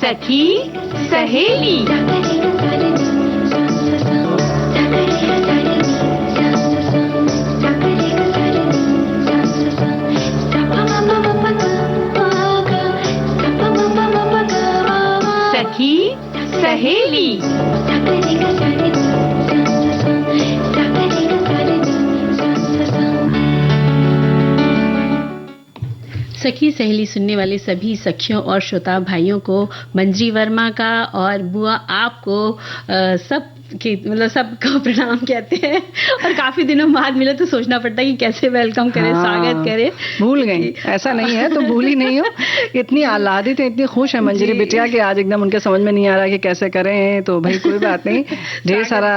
सखी सहेली। सखी सहेली। सखी सहेली सुनने वाले सभी सखियों और श्रोता भाइयों को मंजरी वर्मा का और बुआ आपको सब कि मतलब सबको प्रणाम कहते हैं। और काफी दिनों बाद मिले तो सोचना पड़ता है कि कैसे वेलकम करें, स्वागत करें। भूल गई, ऐसा नहीं है तो भूल ही नहीं हो। इतनी आह्लादित है, इतनी खुश है मंजरी बिटिया कि आज एकदम उनके समझ में नहीं आ रहा कि कैसे करें। तो भाई कोई बात नहीं, ढेर सारा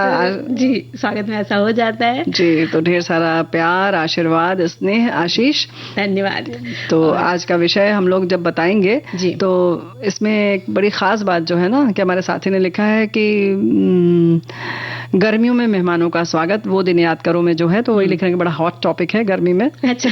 जी स्वागत में ऐसा हो जाता है जी। तो ढेर सारा प्यार, आशीर्वाद, स्नेह, आशीष, धन्यवाद। तो आज का विषय हम लोग जब बताएंगे तो इसमें एक बड़ी खास बात जो है ना कि हमारे साथी ने लिखा है कि गर्मियों में मेहमानों का स्वागत, वो दिन याद करो में जो है, तो वही लिख रहे हैं कि बड़ा हॉट टॉपिक है गर्मी में। अच्छा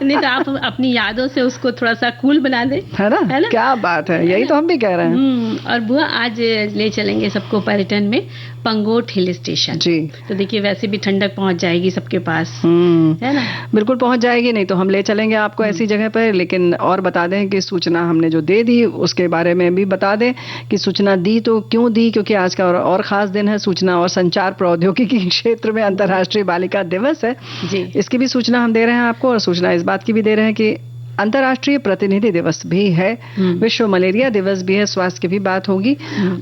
नहीं तो आप अपनी यादों से उसको थोड़ा सा कूल बना दें, है ना? क्या बात है, यही तो हम भी कह रहे हैं। और बुआ आज ले चलेंगे सबको पर्यटन में पंगोट हिल स्टेशन जी। तो देखिए वैसे भी ठंडक पहुंच जाएगी सबके पास, है ना? बिल्कुल पहुंच जाएगी, नहीं तो हम ले चलेंगे आपको ऐसी जगह पर। लेकिन और बता दें कि सूचना हमने जो दे दी उसके बारे में भी बता दें कि सूचना दी तो क्यों दी, क्योंकि आज का और खास दिन है, सूचना और संचार प्रौद्योगिकी क्षेत्र में अंतर्राष्ट्रीय बालिका दिवस है जी। इसकी भी सूचना हम दे रहे हैं आपको, और सूचना इस बात की भी दे रहे हैं कि अंतर्राष्ट्रीय प्रतिनिधि दिवस भी है, विश्व मलेरिया दिवस भी है, स्वास्थ्य की भी बात होगी।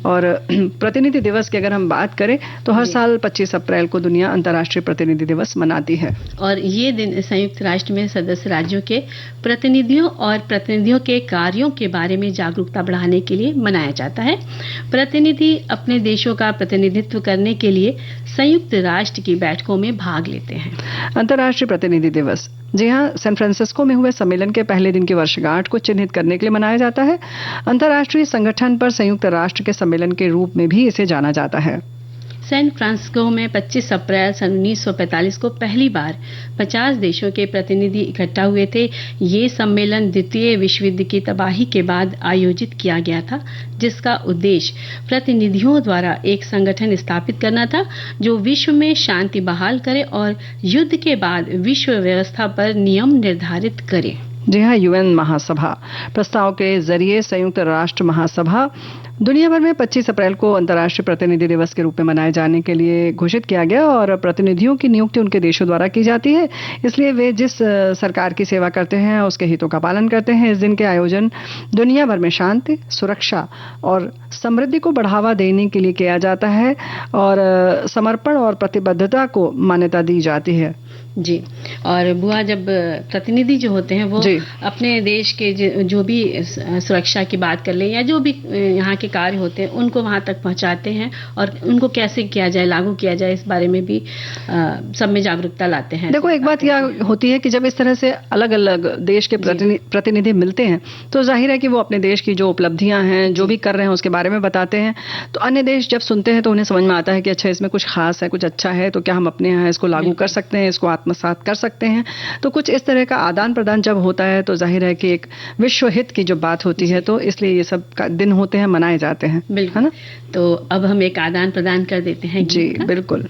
और प्रतिनिधि दिवस की अगर हम बात करें तो हर साल 25 अप्रैल को दुनिया अंतर्राष्ट्रीय प्रतिनिधि दिवस मनाती है। और ये दिन संयुक्त राष्ट्र में सदस्य राज्यों के प्रतिनिधियों और प्रतिनिधियों के कार्यों के बारे में जागरूकता बढ़ाने के लिए मनाया जाता है। प्रतिनिधि अपने देशों का प्रतिनिधित्व करने के लिए संयुक्त राष्ट्र की बैठकों में भाग लेते हैं। अंतर्राष्ट्रीय प्रतिनिधि दिवस जी हाँ, सैन फ्रांसिस्को में हुए सम्मेलन के पहले दिन की वर्षगांठ को चिन्हित करने के लिए मनाया जाता है। अंतर्राष्ट्रीय संगठन पर संयुक्त राष्ट्र के सम्मेलन के रूप में भी इसे जाना जाता है। सैन फ्रांसिस्को में 25 अप्रैल सन 1945 को पहली बार 50 देशों के प्रतिनिधि इकट्ठा हुए थे। ये सम्मेलन द्वितीय विश्व युद्ध की तबाही के बाद आयोजित किया गया था, जिसका उद्देश्य प्रतिनिधियों द्वारा एक संगठन स्थापित करना था जो विश्व में शांति बहाल करे और युद्ध के बाद विश्व व्यवस्था पर नियम निर्धारित करे। जी हाँ, यूएन महासभा प्रस्ताव के जरिए संयुक्त राष्ट्र महासभा दुनिया भर में 25 अप्रैल को अंतर्राष्ट्रीय प्रतिनिधि दिवस के रूप में मनाए जाने के लिए घोषित किया गया। और प्रतिनिधियों की नियुक्ति उनके देशों द्वारा की जाती है, इसलिए वे जिस सरकार की सेवा करते हैं उसके हितों का पालन करते हैं। इस दिन के आयोजन दुनिया भर में शांति, सुरक्षा और समृद्धि को बढ़ावा देने के लिए किया जाता है और समर्पण और प्रतिबद्धता को मान्यता दी जाती है जी। और बुआ जब प्रतिनिधि जो होते हैं वो अपने देश के जो भी सुरक्षा की बात कर ले या जो भी यहाँ के कार्य होते हैं उनको वहाँ तक पहुँचाते हैं और उनको कैसे किया जाए, लागू किया जाए, इस बारे में भी सब में जागरूकता लाते हैं। देखो एक बात यह होती है कि जब इस तरह से अलग अलग देश के प्रतिनिधि मिलते हैं तो जाहिर है कि वो अपने देश की जो उपलब्धियां हैं, जो भी कर रहे हैं उसके बारे में बताते हैं। तो अन्य देश जब सुनते हैं तो उन्हें समझ में आता है कि अच्छा इसमें कुछ खास है, कुछ अच्छा है, तो क्या हम अपने यहाँ इसको लागू कर सकते हैं, इसको आत्मसात कर सकते हैं। तो कुछ इस तरह का आदान प्रदान जब होता है तो जाहिर है कि एक विश्व हित की जो बात होती है, तो इसलिए ये सब दिन होते हैं, मनाए जाते हैं, है ना? तो अब हम एक आदान प्रदान कर देते हैं जी बिल्कुल।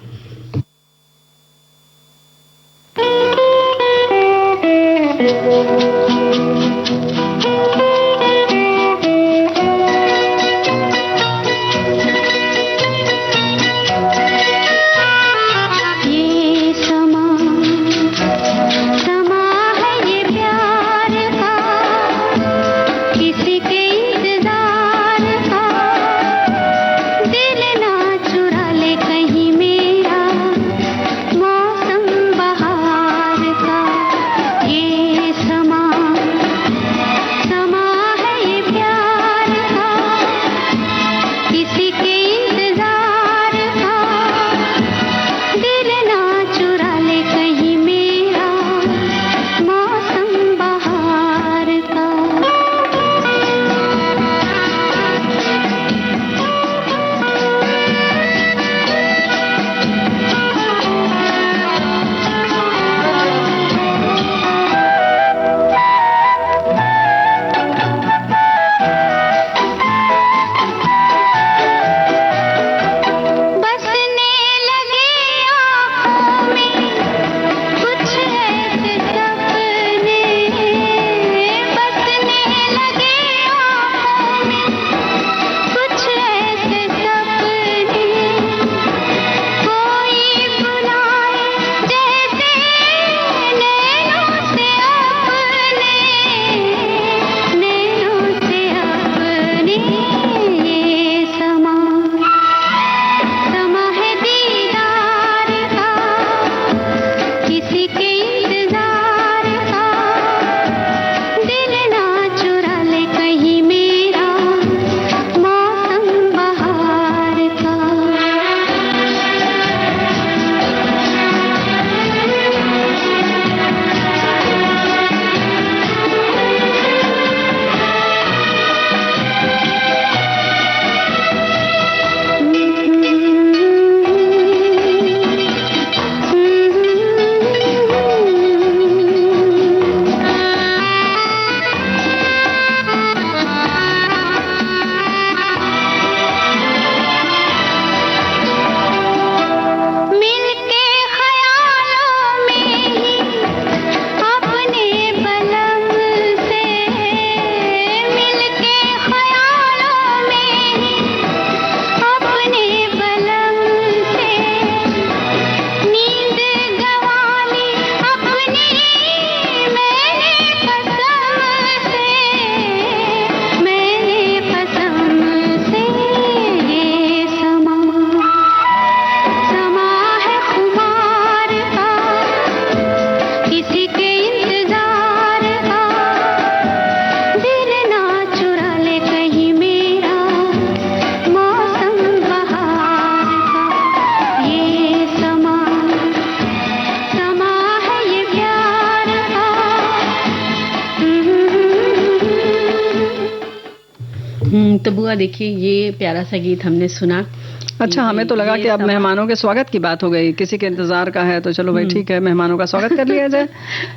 तो बुआ देखिए, ये प्यारा सा गीत हमने सुना। अच्छा, हमें तो लगा कि अब मेहमानों के स्वागत की बात हो गई, किसी के इंतजार का है तो चलो भाई ठीक है, मेहमानों का स्वागत कर लिया जाए।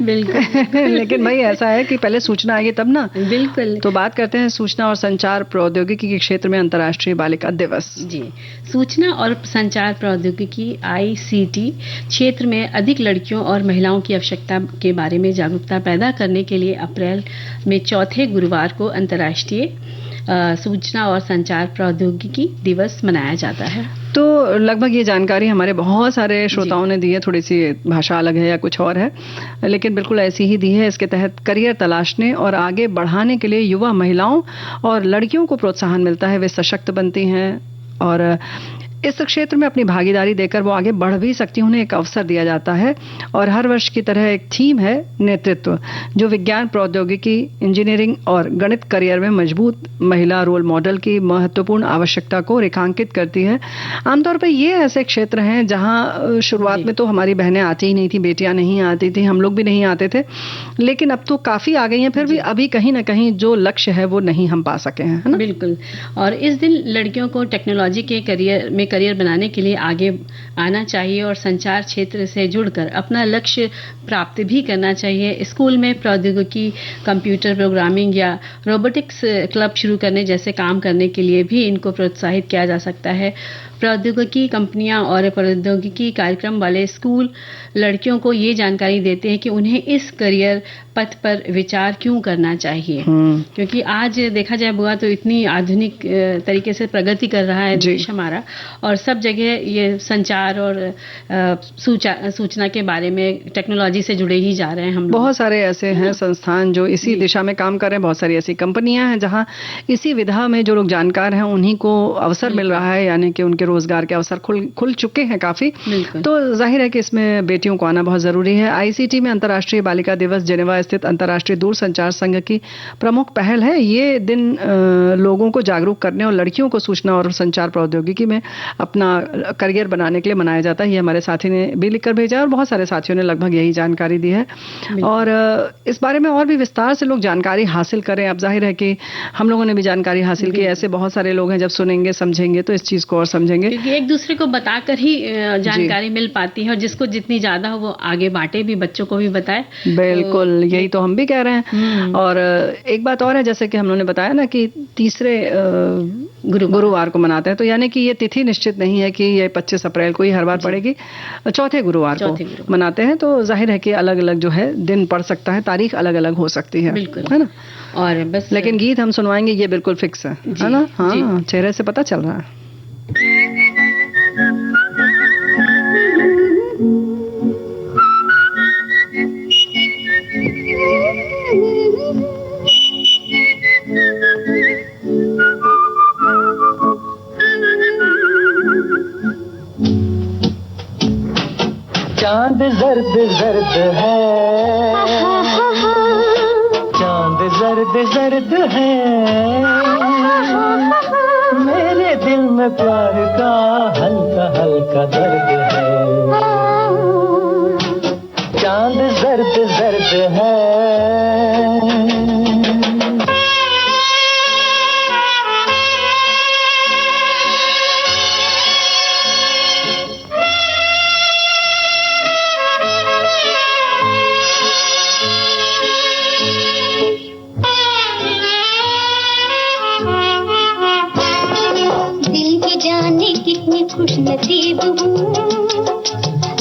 बिल्कुल। लेकिन भाई ऐसा है कि पहले सूचना आएगी तब ना। बिल्कुल। तो बात करते हैं सूचना और संचार प्रौद्योगिकी के क्षेत्र में अंतर्राष्ट्रीय बालिका दिवस। जी, सूचना और संचार प्रौद्योगिकी ICT क्षेत्र में अधिक लड़कियों और महिलाओं की आवश्यकता के बारे में जागरूकता पैदा करने के लिए अप्रैल में चौथे गुरुवार को अंतर्राष्ट्रीय सूचना और संचार प्रौद्योगिकी दिवस मनाया जाता है। तो लगभग ये जानकारी हमारे बहुत सारे श्रोताओं ने दी है, थोड़ी सी भाषा अलग है या कुछ और है, लेकिन बिल्कुल ऐसी ही दी है। इसके तहत करियर तलाशने और आगे बढ़ाने के लिए युवा महिलाओं और लड़कियों को प्रोत्साहन मिलता है, वे सशक्त बनती हैं और इस क्षेत्र में अपनी भागीदारी देकर वो आगे बढ़ भी सकती हैं, उन्हें एक अवसर दिया जाता है। और हर वर्ष की तरह एक थीम है नेतृत्व, जो विज्ञान, प्रौद्योगिकी, इंजीनियरिंग और गणित करियर में मजबूत महिला रोल मॉडल की महत्वपूर्ण आवश्यकता को रेखांकित करती है। आमतौर पर ये ऐसे क्षेत्र हैं जहां शुरुआत में तो हमारी बहनें आती ही नहीं थी, बेटियां नहीं आती थी, हम लोग भी नहीं आते थे, लेकिन अब तो काफी आ गई हैं। फिर भी अभी कहीं ना कहीं जो लक्ष्य है वो नहीं हम पा सके हैं, है ना? बिल्कुल। और इस दिन लड़कियों को टेक्नोलॉजी के करियर बनाने के लिए आगे आना चाहिए और संचार क्षेत्र से जुड़कर अपना लक्ष्य प्राप्त भी करना चाहिए। स्कूल में प्रौद्योगिकी, कंप्यूटर प्रोग्रामिंग या रोबोटिक्स क्लब शुरू करने जैसे काम करने के लिए भी इनको प्रोत्साहित किया जा सकता है। प्रौद्योगिकी कंपनियां और प्रौद्योगिकी कार्यक्रम वाले स्कूल लड़कियों को ये जानकारी देते हैं कि उन्हें इस करियर पथ पर विचार क्यों करना चाहिए, क्योंकि आज देखा जाए बुआ तो इतनी आधुनिक तरीके से प्रगति कर रहा है देश हमारा, और सब जगह ये संचार और सूचना के बारे में टेक्नोलॉजी से जुड़े ही जा रहे हैं। हम बहुत सारे ऐसे हैं संस्थान जो इसी दिशा में काम कर रहे हैं, बहुत सारी ऐसी कंपनियां हैं जहां इसी विधा में जो लोग जानकार हैं उन्हीं को अवसर मिल रहा है, यानी कि उनके रोजगार के अवसर खुल चुके हैं काफी। तो जाहिर है कि इसमें बेटियों को आना बहुत जरूरी है। ICT में अंतर्राष्ट्रीय बालिका दिवस जेनेवा स्थित अंतर्राष्ट्रीय दूरसंचार संघ की प्रमुख पहल है। ये दिन लोगों को जागरूक करने और लड़कियों को सूचना और संचार प्रौद्योगिकी में अपना करियर बनाने के लिए मनाया जाता है। ये हमारे साथी ने भी लिखकर भेजा और बहुत सारे साथियों ने लगभग यही जानकारी दी है। और इस बारे में और भी विस्तार से लोग जानकारी हासिल करें। अब जाहिर है कि हम लोगों ने भी जानकारी हासिल की, ऐसे बहुत सारे लोग हैं, जब सुनेंगे समझेंगे तो इस चीज को और समझेंगे, क्योंकि एक दूसरे को बताकर ही जानकारी मिल पाती है, और जिसको जितनी ज्यादा हो वो आगे बांटे भी, बच्चों को भी बताए। बिल्कुल, यही तो हम भी कह रहे हैं। और एक बात और है, जैसे कि हम लोगों ने बताया ना कि तीसरे गुरुवार को मनाते हैं, तो यानी कि ये तिथि निश्चित नहीं है कि ये 25 अप्रैल को ही हर बार पड़ेगी, चौथे गुरुवार को मनाते हैं। तो जाहिर है कि अलग अलग जो है दिन पड़ सकता है, तारीख अलग अलग हो सकती है, है ना? और बस लेकिन गीत हम सुनवाएंगे ये बिल्कुल फिक्स है ना? हाँ, चेहरे से पता चल रहा है। चांद जर्द जर्द है, चांद जर्द जर्द है, मेरे दिल में प्यार का हल्का हल्का दर्द है। चांद जर्द जर्द है, खुश नसीब हूँ,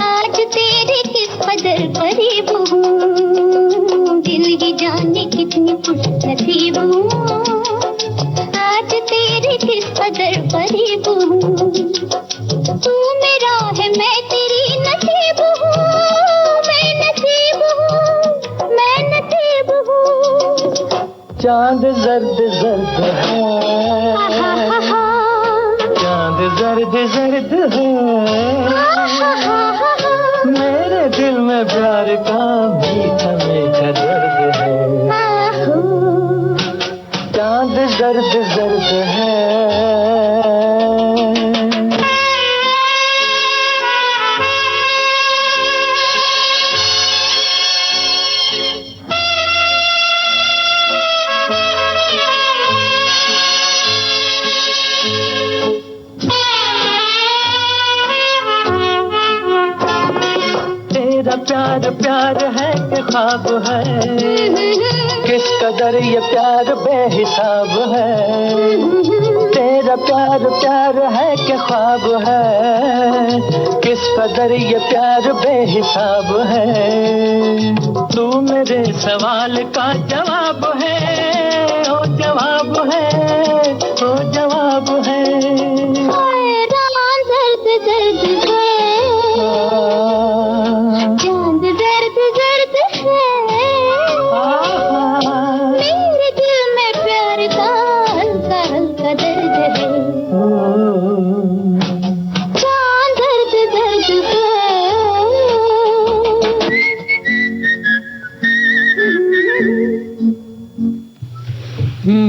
आज तेरे किस कदर करीब हूँ। दिल ही जाने कितनी खुश नसीब हूँ, आज तेरे किस कदर करीब हूँ। तू मेरा है, मैं तेरी नसीब हूँ, मैं नसीब हूँ, मैं नसीब हूँ। चांद जर्द जर्द है, चांद जर्द जर्द है, मेरे दिल में प्यार का मीठा मीठा दर्द है। चांद जर्द जर्द है, तेरा प्यार प्यार है कि ख्वाब है, किस कदर ये प्यार बेहिसाब है। तेरा प्यार प्यार है कि ख्वाब है, किस कदर ये प्यार बेहिसाब है। तू मेरे सवाल का जवाब है, ओ जवाब है, ओ जवाब है। दर्द दर्द है, चांद दर्द दर्द है, मेरे दिल में प्यार का हल्का हल्का दर्द है। चांद दर्द दर्द है।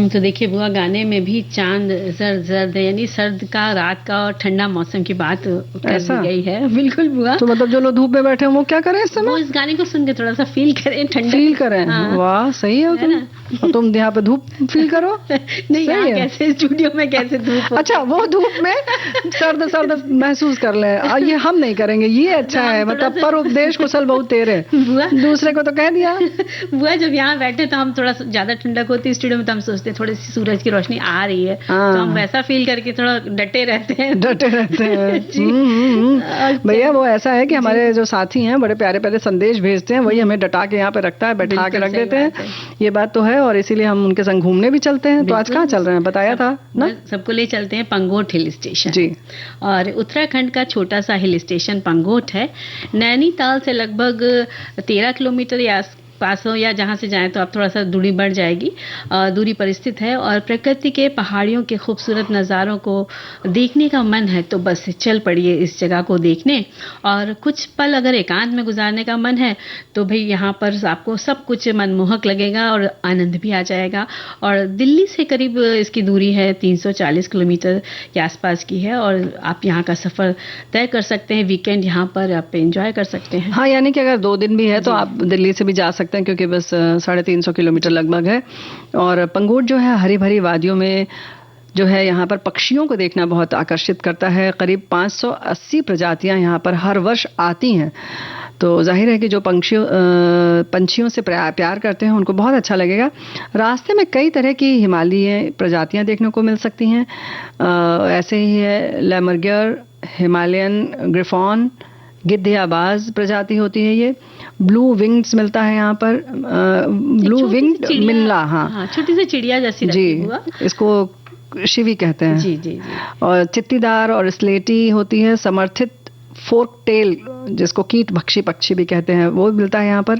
तो देखिए बुआ, गाने में भी चांद जर्द जर्द है, यानी सर्द का, रात का और ठंडा मौसम की बात कर दी गई है। बिल्कुल बुआ। तो मतलब जो लोग धूप में बैठे हैं वो क्या करें इस समय? वो इस गाने को सुन के थोड़ा सा फील करें, ठंडा फील करें। हाँ। वाह, सही है है ना? और तुम यहाँ पे धूप फील करो। नहीं, यहाँ कैसे स्टूडियो में कैसे धूप? अच्छा, वो धूप में सर्द सर्द महसूस कर ले, ये हम नहीं करेंगे, ये अच्छा है। मतलब पर उपदेश कुशल बहुत तेरे, बुआ दूसरे को तो कह दिया। बुआ, जब यहाँ बैठे तो हम थोड़ा ज्यादा ठंडक होती है स्टूडियो में, तो हम सोचते हैं थोड़ी सी सूरज की रोशनी आ रही है, तो हम वैसा फील करके थोड़ा डटे रहते हैं। डटे रहते हैं। भैया वो ऐसा है कि हमारे जो साथी हैं बड़े प्यारे प्यारे संदेश भेजते हैं, वही हमें डटा के यहाँ पे रखता है, बैठा के रख देते हैं। ये बात तो है, और इसीलिए हम उनके संग घूमने भी चलते हैं। तो आज कहाँ चल रहे हैं बताया था ना? सबको ले चलते हैं पंगोट हिल स्टेशन जी। और उत्तराखंड का छोटा सा हिल स्टेशन पंगोट है। नैनीताल से लगभग 13 किलोमीटर या पास हो, या जहाँ से जाएं तो आप थोड़ा सा दूरी बढ़ जाएगी, दूरी पर स्थित है। और प्रकृति के पहाड़ियों के खूबसूरत नज़ारों को देखने का मन है तो बस चल पड़िए इस जगह को देखने। और कुछ पल अगर एकांत में गुजारने का मन है तो भाई यहाँ पर आपको सब कुछ मनमोहक लगेगा और आनंद भी आ जाएगा। और दिल्ली से करीब इसकी दूरी है, 340 किलोमीटर के आसपास की है, और आप यहाँ का सफ़र तय कर सकते हैं। वीकेंड यहाँ पर आप एंजॉय कर सकते हैं। हाँ, यानी कि अगर 2 दिन भी है तो आप दिल्ली से भी जा सकते हैं, क्योंकि बस 350 किलोमीटर लगभग है। और पंगोट जो है हरी भरी वादियों में जो है यहाँ पर पक्षियों को देखना बहुत आकर्षित करता है। करीब 580 प्रजातियां यहाँ पर हर वर्ष आती हैं। तो जाहिर है कि जो पंछियों से प्यार करते हैं उनको बहुत अच्छा लगेगा। रास्ते में कई तरह की हिमालयी प्रजातियां देखने को मिल सकती हैं। ऐसे ही है लेमरगियर, हिमालयन ग्रिफॉन, गिद्धयाबाज प्रजाति होती है ये। ब्लू विंग्स मिलता है यहाँ पर, ब्लू विंग्ड मिनला। हाँ, छोटी सी चिड़िया जैसी जी, इसको शिवी कहते हैं। जी जी जी। और चित्तीदार और स्लेटी होती है। समर्थित फोर्क टेल, जिसको कीट भक्षी पक्षी भी कहते हैं, वो मिलता है यहाँ पर।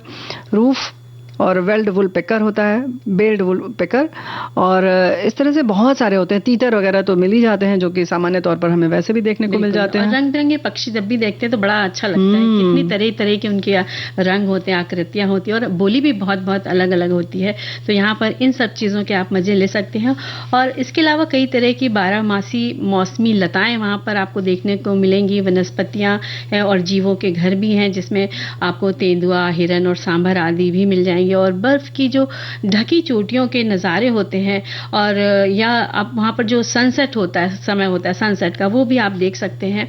रूफ और वेल्ड वुल पेकर होता है, बेल्ड वुल पेकर, और इस तरह से बहुत सारे होते हैं। तीतर वगैरह तो मिल ही जाते हैं, जो कि सामान्य तौर पर हमें वैसे भी देखने को मिल जाते हैं। रंग बिरंगे पक्षी जब भी देखते हैं तो बड़ा अच्छा लगता है। कितनी तरह तरह के उनके रंग होते हैं, आकृतियां होती हैं, और बोली भी बहुत बहुत अलग अलग होती है। तो यहाँ पर इन सब चीज़ों के आप मजे ले सकते हैं। और इसके अलावा कई तरह की 12मासी मौसमी लताएं वहाँ पर आपको देखने को मिलेंगी। वनस्पतियाँ हैं और जीवों के घर भी हैं, जिसमें आपको तेंदुआ, हिरन और सांभर आदि भी मिल जाएंगे। और बर्फ की जो ढकी चोटियों के नज़ारे होते हैं, और या आप वहाँ पर जो सनसेट होता है, समय होता है सनसेट का, वो भी आप देख सकते हैं।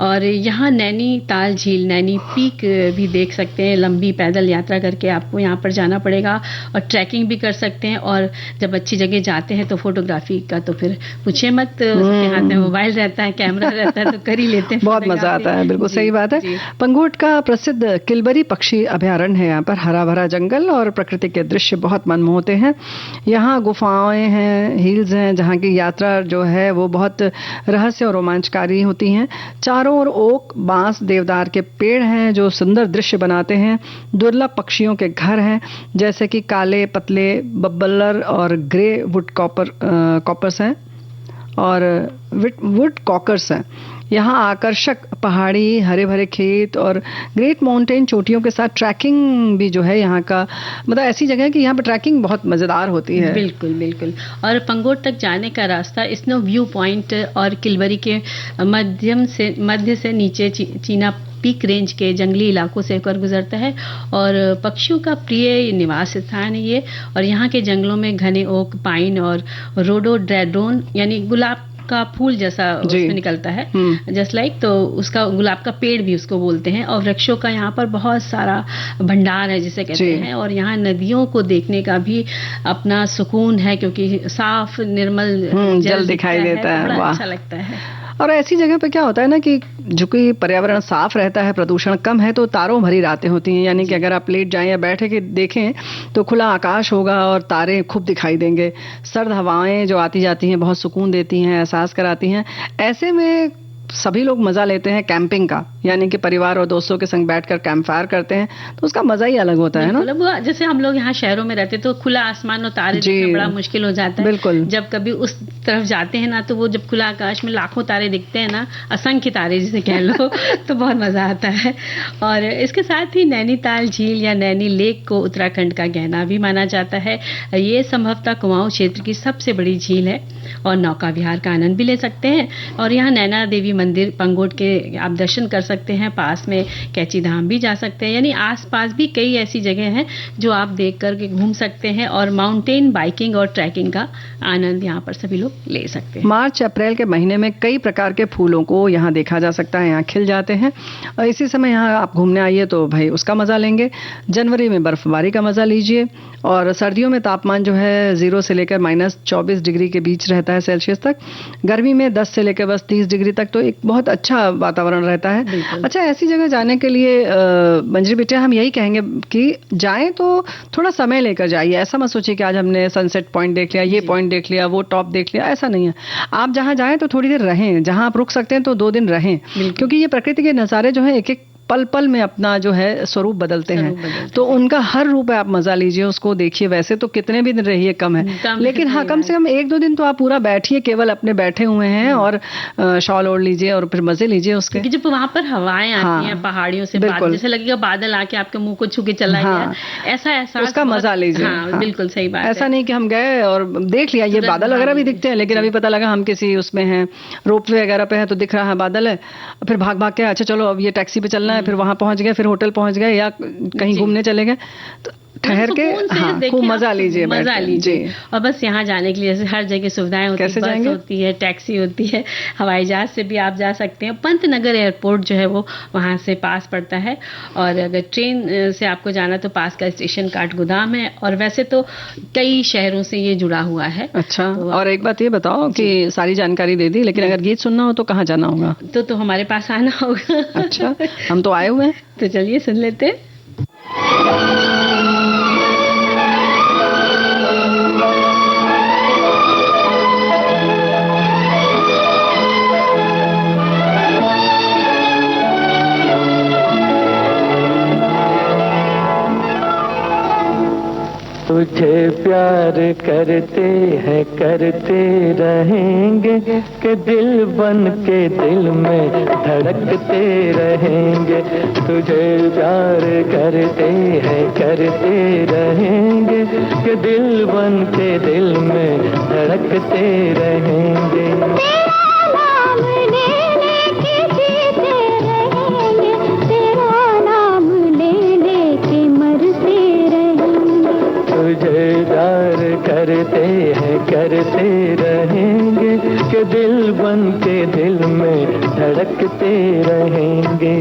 और यहाँ नैनीताल झील, नैनी पीक भी देख सकते हैं। लंबी पैदल यात्रा करके आपको यहाँ पर जाना पड़ेगा, और ट्रैकिंग भी कर सकते हैं। और जब अच्छी जगह जाते हैं तो फोटोग्राफी का तो फिर पूछे मत, उसके हाथ में मोबाइल रहता है, कैमरा रहता है, तो कर ही लेते हैं। बहुत मजा आता है। बिल्कुल सही बात है। पंगोट का प्रसिद्ध किलबरी पक्षी अभयारण्य है। यहाँ पर हरा भरा जंगल और प्रकृति के दृश्य बहुत मनमोहते हैं। यहाँ गुफाएं हैं, हिल्स हैं, जहाँ की यात्रा जो है वो बहुत रहस्य और रोमांचकारी होती हैं। चारों ओर ओक, बांस, देवदार के पेड़ हैं जो सुंदर दृश्य बनाते हैं। दुर्लभ पक्षियों के घर हैं, जैसे कि काले पतले बब्बलर और ग्रे वुड कॉपर्स हैं और वुड कॉकर्स हैं। यहाँ आकर्षक पहाड़ी, हरे भरे खेत और ग्रेट माउंटेन चोटियों के साथ ट्रैकिंग भी जो है यहाँ का, मतलब ऐसी जगह है कि यहाँ पर ट्रैकिंग बहुत मज़ेदार होती है। बिल्कुल बिल्कुल। और पंगोट तक जाने का रास्ता स्नो व्यू पॉइंट और किलबरी के मध्य से नीचे चीना पीक रेंज के जंगली इलाकों से होकर गुजरता है। और पक्षियों का प्रिय निवास स्थान है ये। और यहाँ के जंगलों में घने ओक, पाइन और रोडोडेंड्रॉन यानी गुलाब का फूल जैसा उसमें निकलता है, जस्ट लाइक, तो उसका गुलाब का पेड़ भी उसको बोलते हैं। और वृक्षों का यहाँ पर बहुत सारा भंडार है जिसे कहते हैं। और यहाँ नदियों को देखने का भी अपना सुकून है, क्योंकि साफ निर्मल जल दिखाई देता है, बड़ा अच्छा लगता है। और ऐसी जगह पे क्या होता है ना कि जो कि पर्यावरण साफ रहता है, प्रदूषण कम है, तो तारों भरी रातें होती हैं। यानी कि अगर आप लेट जाएं या बैठे के देखें तो खुला आकाश होगा और तारे खूब दिखाई देंगे। सर्द हवाएं जो आती जाती हैं बहुत सुकून देती हैं, एहसास कराती हैं। ऐसे में सभी लोग मजा लेते हैं कैंपिंग का, यानी कि परिवार और दोस्तों के संग बैठकर कैंप फायर करते हैं, तो उसका मजा ही अलग होता है ना। जैसे हम लोग यहाँ शहरों में रहते तो खुला आसमान और तारे देखना बड़ा मुश्किल हो जाता है। बिल्कुल। जब कभी उस तरफ जाते हैं ना, तो वो जब खुला आकाश में लाखों तारे दिखते हैं ना, असंख्य तारे जिसे कह लो, तो बहुत मजा आता है। और इसके साथ ही नैनीताल झील या नैनी लेक को उत्तराखंड का गहना भी माना जाता है। ये संभवतः कुमाऊं क्षेत्र की सबसे बड़ी झील है और नौका विहार का आनंद भी ले सकते हैं। और यहाँ नैना देवी मंदिर पंगोट के आप दर्शन कर सकते हैं। पास में कैची धाम भी जा सकते हैं। यानी आसपास भी कई ऐसी जगह हैं जो आप देख कर के घूम सकते हैं। और माउंटेन बाइकिंग और ट्रैकिंग का आनंद यहाँ पर सभी लोग ले सकते हैं। मार्च अप्रैल के महीने में कई प्रकार के फूलों को यहाँ देखा जा सकता है, यहाँ खिल जाते हैं। और इसी समय यहाँ आप घूमने आइए तो भाई उसका मजा लेंगे। जनवरी में बर्फबारी का मजा लीजिए। और सर्दियों में तापमान जो है 0 से लेकर -24 डिग्री के बीच रहता है सेल्सियस तक। गर्मी में 10 से लेकर बस 30 डिग्री तक, तो एक बहुत अच्छा वातावरण रहता है। अच्छा, ऐसी जगह जाने के लिए मंजरी बिटिया हम यही कहेंगे कि जाएं तो थोड़ा समय लेकर जाइए। ऐसा मत सोचिए कि आज हमने सनसेट पॉइंट देख लिया, ये पॉइंट देख लिया, वो टॉप देख लिया, ऐसा नहीं है। आप जहां जाएं तो थोड़ी देर रहें, जहां आप रुक सकते हैं तो 2 दिन रहें, क्योंकि ये प्रकृति के नज़ारे जो है एक एक पल पल में अपना जो है स्वरूप बदलते हैं। तो उनका हर रूप है, आप मजा लीजिए, उसको देखिए। वैसे तो कितने भी दिन रहिए कम है, लेकिन हाँ, कम से कम 1-2 दिन तो आप पूरा बैठिए, केवल अपने बैठे हुए हैं और शॉल ओढ़ लीजिए और फिर मजे लीजिए उसके। जब वहां पर हवाएं आती हैं पहाड़ियों से, जैसे लगेगा बादल आके आपके मुंह को छू के चला गया, ऐसा एहसास, उसका मजा लीजिए। हाँ, बिल्कुल सही बात। ऐसा नहीं कि हम गए और देख लिया, ये बादल वगैरह भी दिखते हैं, लेकिन अभी पता लगा हम किसी उसमें हैं, रोपवे वगैरह पे है तो दिख रहा है बादल है, फिर भाग भाग के अच्छा चलो अब ये टैक्सी पे चलना है, फिर वहां पहुंच गए, फिर होटल पहुंच गए या कहीं घूमने चले गए, ठहर के खूब मजा लीजिए, मजा लीजिए। और बस यहाँ जाने के लिए जैसे हर जगह सुविधाएं होती है, बस होती है, टैक्सी होती है, हवाई जहाज से भी आप जा सकते हैं। पंतनगर एयरपोर्ट जो है वो वहाँ से पास पड़ता है। और अगर ट्रेन से आपको जाना तो पास का स्टेशन काठगोदाम है। और वैसे तो कई शहरों से ये जुड़ा हुआ है। अच्छा, तो और एक बात ये बताओ कि सारी जानकारी दे दी, लेकिन अगर गीत सुनना हो तो कहाँ जाना होगा? तो हमारे पास आना होगा। अच्छा, हम तो आए हुए हैं, तो चलिए सुन लेते हैं। तुझे प्यार करते हैं करते रहेंगे कि दिल बन के दिल में धड़कते रहेंगे। तुझे प्यार करते हैं करते रहेंगे कि दिल बन के दिल में धड़कते रहेंगे। तुझे प्यार करते हैं करते रहेंगे कि दिल बन के दिल में धड़कते रहेंगे।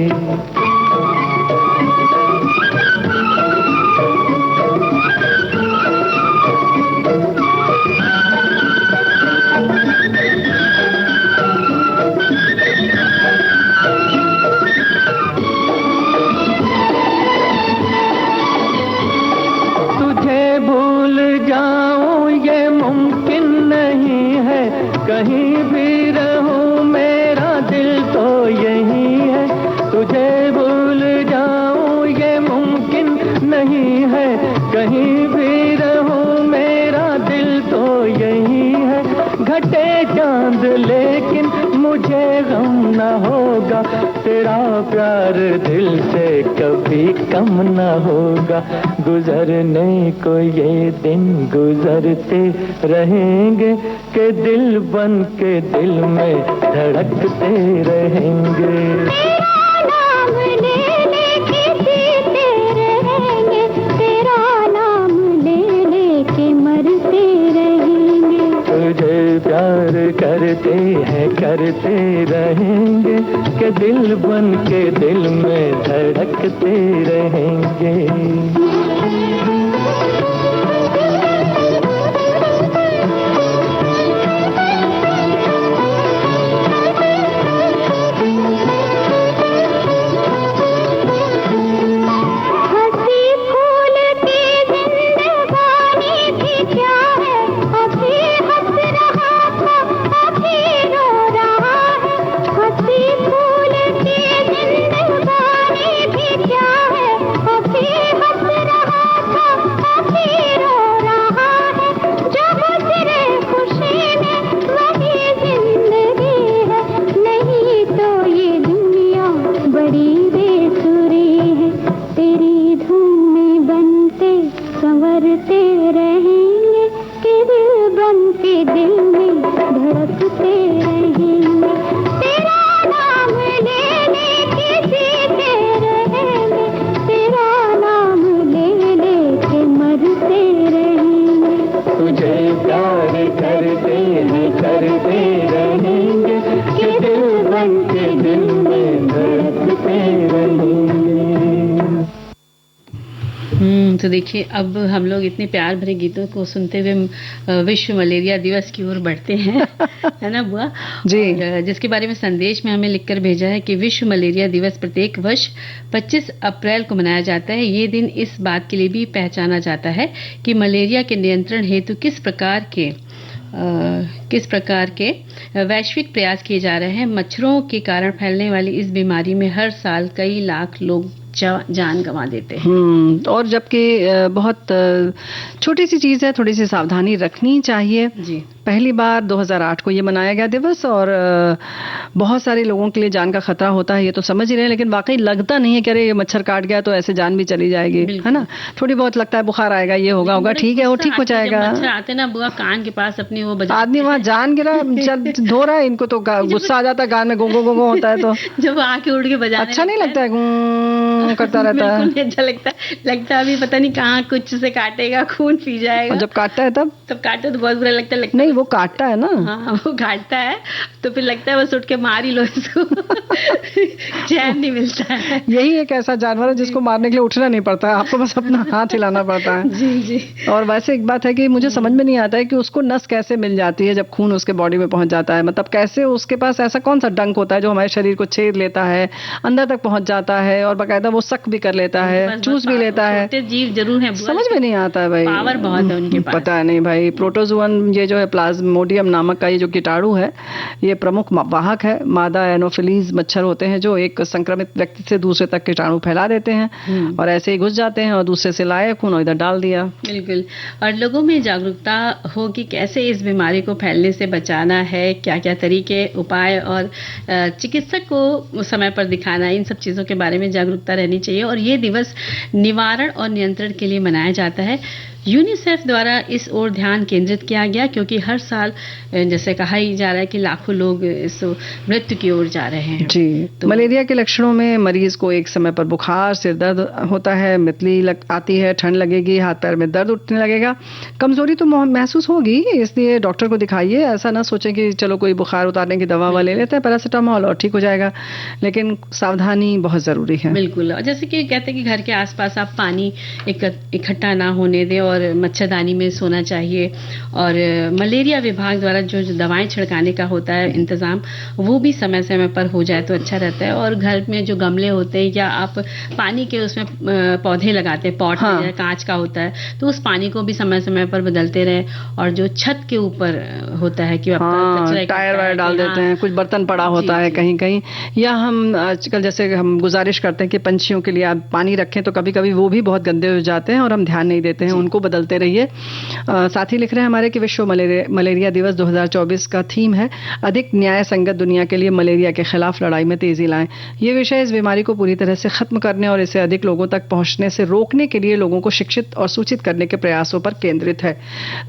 कहीं भी रहूं मेरा दिल तो यही है। तुझे भूल जाऊं ये मुमकिन नहीं है। कहीं भी रहूं मेरा दिल तो यही है। घटे चांद लेकिन मुझे गम न होगा। तेरा प्यार दिल से कभी कम न होगा। गुजरने को ये दिन गुजरते रहेंगे कि दिल बन के दिल में धड़कते रहेंगे। तेरा नाम ले लेके जीते रहेंगे। तेरा नाम ले लेके मरते रहेंगे। तुझे प्यार कर करते हैं करते रहेंगे, कि दिल बन के दिल में धड़कते रहेंगे। तो देखिए अब हम लोग इतने प्यार भरे गीतों को सुनते हुए विश्व मलेरिया दिवस की ओर बढ़ते हैं, है ना बुआ जी। जिसके बारे में संदेश में हमें लिखकर भेजा है कि विश्व मलेरिया दिवस प्रत्येक वर्ष 25 अप्रैल को मनाया जाता है। ये दिन इस बात के लिए भी पहचाना जाता है कि मलेरिया के नियंत्रण हेतु किस प्रकार के वैश्विक प्रयास किए जा रहे हैं। मच्छरों के कारण फैलने वाली इस बीमारी में हर साल कई लाख लोग जान गंवा देते हैं। और जबकि बहुत छोटी सी चीज है, थोड़ी सी सावधानी रखनी चाहिए जी। पहली बार 2008 को ये मनाया गया दिवस और बहुत सारे लोगों के लिए जान का खतरा होता है, ये तो समझ ही रहे हैं, लेकिन वाकई लगता नहीं है कि अरे ये मच्छर काट गया तो ऐसे जान भी चली जाएगी, है ना। थोड़ी बहुत लगता है बुखार आएगा, ये होगा, ठीक है वो ठीक हो जाएगा। मच्छर आते ना बुआ कान के पास अपनी वो आदमी वहाँ जान गिरा धो रहा है, इनको तो गुस्सा आ जाता है, कान में गोंगो गोंगो होता है, तो जब आके उड़ के बजाने अच्छा नहीं लगता है, करता रहता है, अच्छा लगता है अभी पता नहीं कहाँ कुछ से काटेगा, खून पी जाएगा। जब काटता है तब काटता तो बहुत बुरा लगता है। नहीं वो काटता है ना, हाँ वो काटता है तो फिर लगता है बस उठ के मार ही लो इसको, चैन नहीं मिलता है। यही एक ऐसा जानवर है जिसको मारने के लिए उठना नहीं पड़ता है, आपको बस अपना हाथ हिलाना पड़ता है। जी जी। और वैसे एक बात है कि मुझे समझ में नहीं आता है कि उसको नस कैसे मिल जाती है जब खून उसके बॉडी में पहुंच जाता है, मतलब कैसे उसके पास ऐसा कौन सा डंक होता है जो हमारे शरीर को छेद लेता है, अंदर तक पहुंच जाता है और बाकायदा वो सक भी कर लेता है, चूस भी लेता है। जीव जरूर है, समझ में नहीं आता है भाई, पावर बहुत है उनके पास। पता नहीं भाई। प्रोटोजुअन ये जो है प्लाज्मोडियम नामक का ये जो कीटाणु है ये प्रमुख वाहक है। मादा एनोफिलीज मच्छर होते हैं जो एक संक्रमित व्यक्ति से दूसरे तक कीटाणु फैला देते हैं और ऐसे ही घुस जाते हैं और दूसरे से लाए खून और इधर डाल दिया। बिल्कुल। और लोगों में जागरूकता हो कि कैसे इस बीमारी को फैलने से बचाना है, क्या क्या तरीके उपाय और चिकित्सक को समय पर दिखाना, इन सब चीज़ों के बारे में जागरूकता रहनी चाहिए। और ये दिवस निवारण और नियंत्रण के लिए मनाया जाता है। यूनिसेफ द्वारा इस ओर ध्यान केंद्रित किया गया क्योंकि हर साल जैसे कहा ही जा रहा है कि लाखों लोग इस मृत्यु की ओर जा रहे हैं जी। तो मलेरिया के लक्षणों में मरीज को एक समय पर बुखार, सिर दर्द होता है, मितली आती है, ठंड लगेगी, हाथ पैर में दर्द उठने लगेगा, कमजोरी तो महसूस होगी, इसलिए डॉक्टर को दिखाइए। ऐसा ना सोचें कि चलो कोई बुखार उतारने की दवा ले लेते हैं पैरासिटामोल और ठीक हो जाएगा, लेकिन सावधानी बहुत जरूरी है। बिल्कुल। और जैसे कि कहते हैं कि घर के आसपास आप पानी इकट्ठा ना होने दें और मच्छरदानी में सोना चाहिए। और मलेरिया विभाग द्वारा जो दवाएं छिड़काने का होता है इंतजाम, वो भी समय समय पर हो जाए तो अच्छा रहता है। और घर में जो गमले होते हैं या आप पानी के उसमें पौधे लगाते हैं, पॉट हाँ। कांच का होता है, तो उस पानी को भी समय समय पर बदलते रहे। और जो छत के ऊपर होता है कि हाँ, टायर वायर डाल देते हैं, कुछ बर्तन पड़ा होता है कहीं कहीं, या हम आजकल जैसे हम गुजारिश करते हैं कि पंछियों के लिए आप पानी रखें, तो कभी कभी वो भी बहुत गंदे हो जाते हैं और हम ध्यान नहीं देते हैं, उनको बदलते रहिए। साथ ही लिख रहे हैं हमारे कि विश्व मलेरिया दिवस 2024 का थीम है अधिक न्याय संगत दुनिया के लिए मलेरिया के खिलाफ लड़ाई में तेजी लाएं। ये विषय इस बीमारी को पूरी तरह से खत्म करने और इसे अधिक लोगों तक पहुंचने से रोकने के लिए लोगों को शिक्षित और सूचित करने के प्रयासों पर केंद्रित है।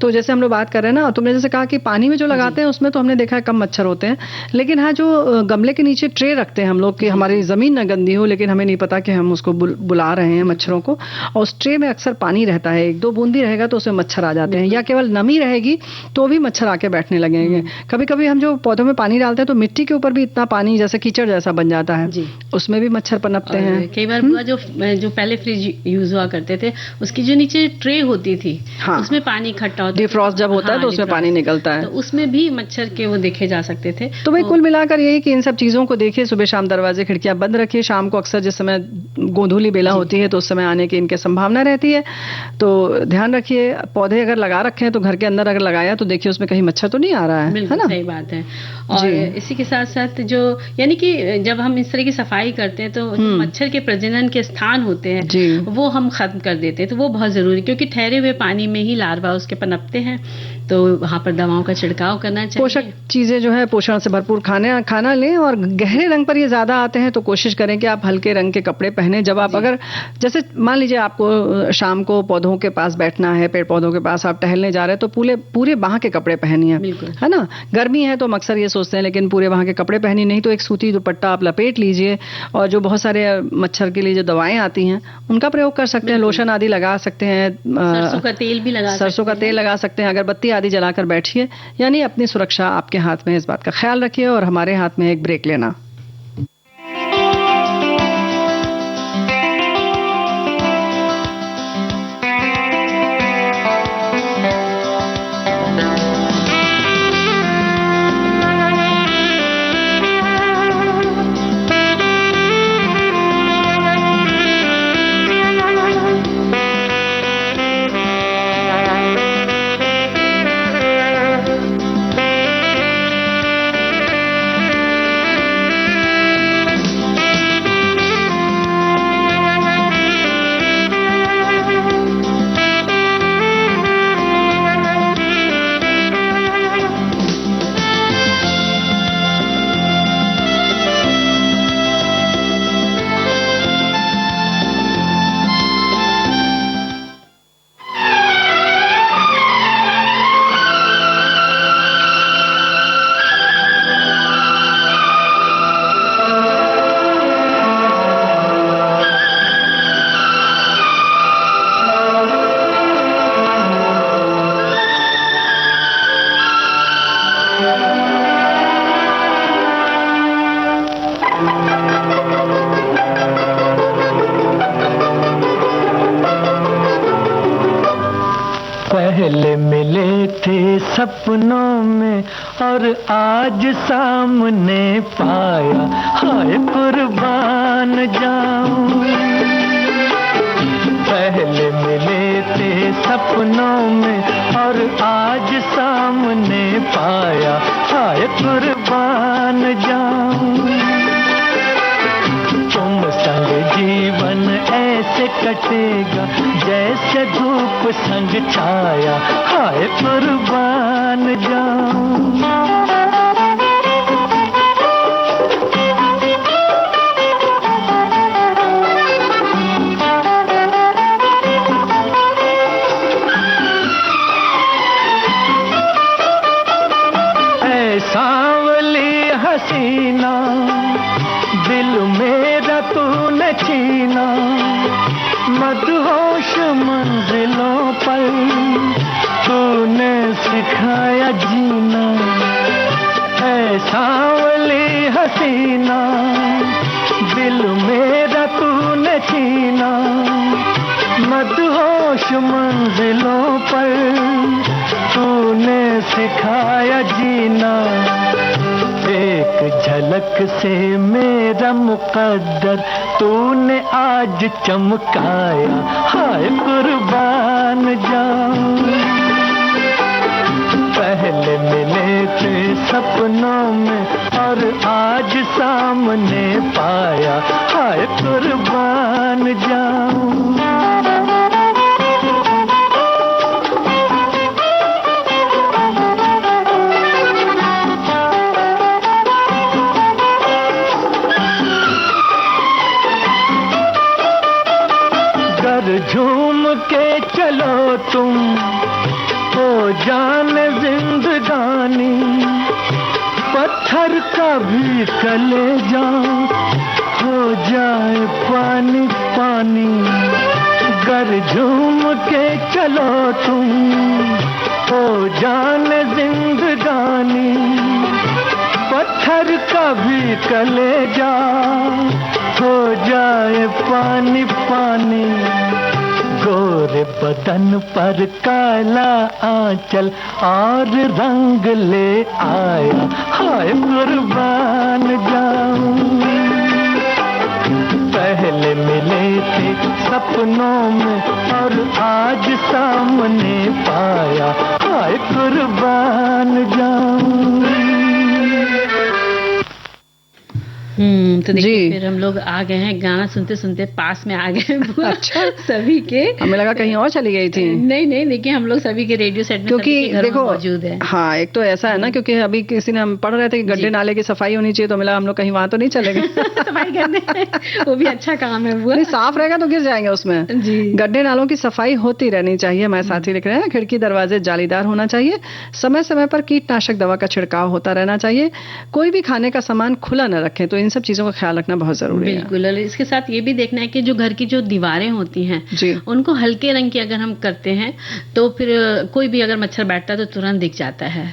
तो जैसे हम लोग बात कर रहे हैं ना, तुमने जैसे कहा कि पानी में जो लगाते हैं उसमें तो हमने देखा है कम मच्छर होते हैं, लेकिन हाँ जो गमले के नीचे ट्रे रखते हैं हम लोग कि हमारी जमीन न गंदी हो, लेकिन हमें नहीं पता कि हम उसको बुला रहे हैं मच्छरों को, और उस ट्रे में अक्सर पानी रहता है, 1-2 बूंदी रहेगा तो उसमें मच्छर आ जाते हैं, या केवल नमी रहेगी तो भी मच्छर आके बैठने लगेंगे। कभी कभी हम जो पौधों में पानी डालते हैं तो मिट्टी के ऊपर भी इतना पानी जैसे कीचड़ जैसा बन जाता है, उसमें भी मच्छर पनपते हैं। कई बार हुआ जो पहले फ्रिज यूज हुआ करते थे, उसकी जो नीचे ट्रे होती थी, उसमें पानी इकट्ठा होता है, डिफ्रॉस्ट जब होता है तो उसमें पानी निकलता है, तो उसमें भी मच्छर के वो देखे जा सकते थे। तो भाई कुल मिलाकर यही कि इन सब चीजों को देखिए, सुबह शाम दरवाजे खिड़कियां बंद रखिए, शाम को अक्सर जिस समय गोधूली बेला होती है तो उस समय आने की इनके संभावना रहती है, तो ध्यान रखिए। पौधे अगर लगा रखे हैं तो घर के अंदर अगर लगाया तो देखिए उसमें कहीं मच्छर तो नहीं आ रहा है ना? सही बात है। और इसी के साथ साथ जो यानी कि जब हम इस तरह की सफाई करते हैं तो मच्छर के प्रजनन के स्थान होते हैं वो हम खत्म कर देते हैं, तो वो बहुत जरूरी, क्योंकि ठहरे हुए पानी में ही लार्वा उसके पनपते हैं, तो वहां पर दवाओं का छिड़काव करना चाहिए। पोषक चीजें जो है पोषण से भरपूर खाना लें, और गहरे रंग पर ये ज्यादा आते हैं तो कोशिश करें कि आप हल्के रंग के कपड़े पहने। जब आप अगर जैसे मान लीजिए आपको शाम को पौधों के पास बैठना है, पेड़ पौधों के पास आप टहलने जा रहे हैं, तो पूरे बाह के कपड़े पहनिए, है ना? गर्मी है तो हम अक्सर ये सोचते हैं, लेकिन पूरे बाह के कपड़े पहनिए, नहीं तो एक सूती दुपट्टा आप लपेट लीजिए, और जो बहुत सारे मच्छर के लिए जो दवाएं आती हैं उनका प्रयोग कर सकते हैं, लोशन आदि लगा सकते हैं, सरसों का तेल भी लगा सकते हैं, अगरबत्ती आदि जलाकर बैठिए। यानी अपनी सुरक्षा आपके हाथ में, इस बात का ख्याल रखिए। और हमारे हाथ में एक ब्रेक लेना। पहले मिले थे सपनों में और आज सामने पाया, हाय कुर्बान जाऊं। पहले मिले थे सपनों में और आज सामने पाया, हाय कुर्बान जाऊं। तुम संग जीवन ऐसे कटेगा जैसे धूप संग छाया, हाय कुर्बान जाऊं। सांवली हसीना दिल मेरा तूने छीना, मदहोश मंजिलों पर तूने सिखाया जीना। ऐ सांवली हसीना दिल मेरा तूने छीना, मदहोश मंजिलों पर तूने सिखाया जीना। एक झलक से मेरा मुकद्दर तूने आज चमकाया, हाय कुर्बान जाऊं। पहले मिले थे सपनों में और आज सामने पाया, हाय कुर्बान जाऊं। झूम के चलो तुम हो जाने जिंदगानी, पत्थर का भी कलेजा हो जाए पानी पानी। गर झूम के चलो तुम हो जाने जिंदगानी, पत्थर का भी कलेजा हो जाए पानी पानी, गोरे बदन पर काला आंचल और रंग ले आया, हाय कुर्बान जाऊं। पहले मिले थे सपनों में और आज सामने पाया, हाय कुर्बान जाऊं। तो देखिए फिर हम लोग आ गए हैं, गाना सुनते सुनते पास में आ गए। अच्छा, सभी के, हमें लगा कहीं और चली गई थी। नहीं देखिए हम लोग सभी के रेडियो सेट में, क्योंकि देखो मौजूद है। हाँ, एक तो ऐसा है ना, क्योंकि अभी किसी ने हम पढ़ रहे थे कि गड्ढे नाले की सफाई होनी चाहिए, तो मिला हम लोग कहीं वहां तो नहीं चले गए। सफाई करने, वो भी अच्छा काम है वो। नहीं, साफ रहेगा तो गिर जाएंगे उसमें जी। गड्ढे नालों की सफाई होती रहनी चाहिए। हमारे साथी लिख रहे हैं खिड़की दरवाजे जालीदार होना चाहिए, समय समय पर कीटनाशक दवा का छिड़काव होता रहना चाहिए, कोई भी खाने का सामान खुला न रखें। तो इन सब चीजों का ख्याल रखना बहुत जरूरी है। बिल्कुल, और इसके साथ ये भी देखना है कि जो घर की जो दीवारें होती हैं जी, उनको हल्के रंग की अगर हम करते हैं तो फिर कोई भी अगर मच्छर बैठता है तो तुरंत दिख जाता है,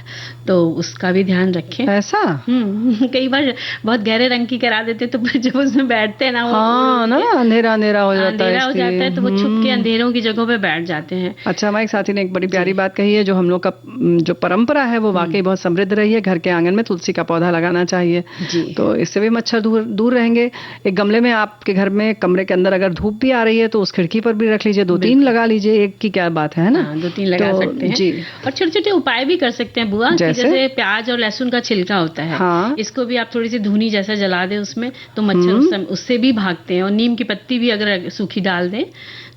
तो उसका भी ध्यान रखें। ऐसा कई बार बहुत गहरे रंग की करा देते तो जब उसमें बैठते हैं ना, हाँ ना, अंधेरा अंधेरा हो जाता है तो वो छुप के अंधेरों की जगहों पे बैठ जाते हैं। अच्छा, हमारे साथी ने एक बड़ी प्यारी बात कही है, जो हम लोग का जो परंपरा है वो वाकई बहुत समृद्ध रही है। घर के आंगन में तुलसी का पौधा लगाना चाहिए, तो इससे भी मच्छर दूर रहेंगे। एक गमले में आपके घर में कमरे के अंदर अगर धूप भी आ रही है तो उस खिड़की पर भी रख लीजिए, 2-3 लगा लीजिए, एक की क्या बात है ना। 2-3 लगा सकते हैं जी। और छोटे छोटे उपाय भी कर सकते हैं बुआ, जैसे प्याज और लहसुन का छिलका होता है, हाँ, इसको भी आप थोड़ी सी धुनी जैसा जला दें उसमें, तो मच्छर उससे भी भागते हैं। और नीम की पत्ती भी अगर सूखी डाल दें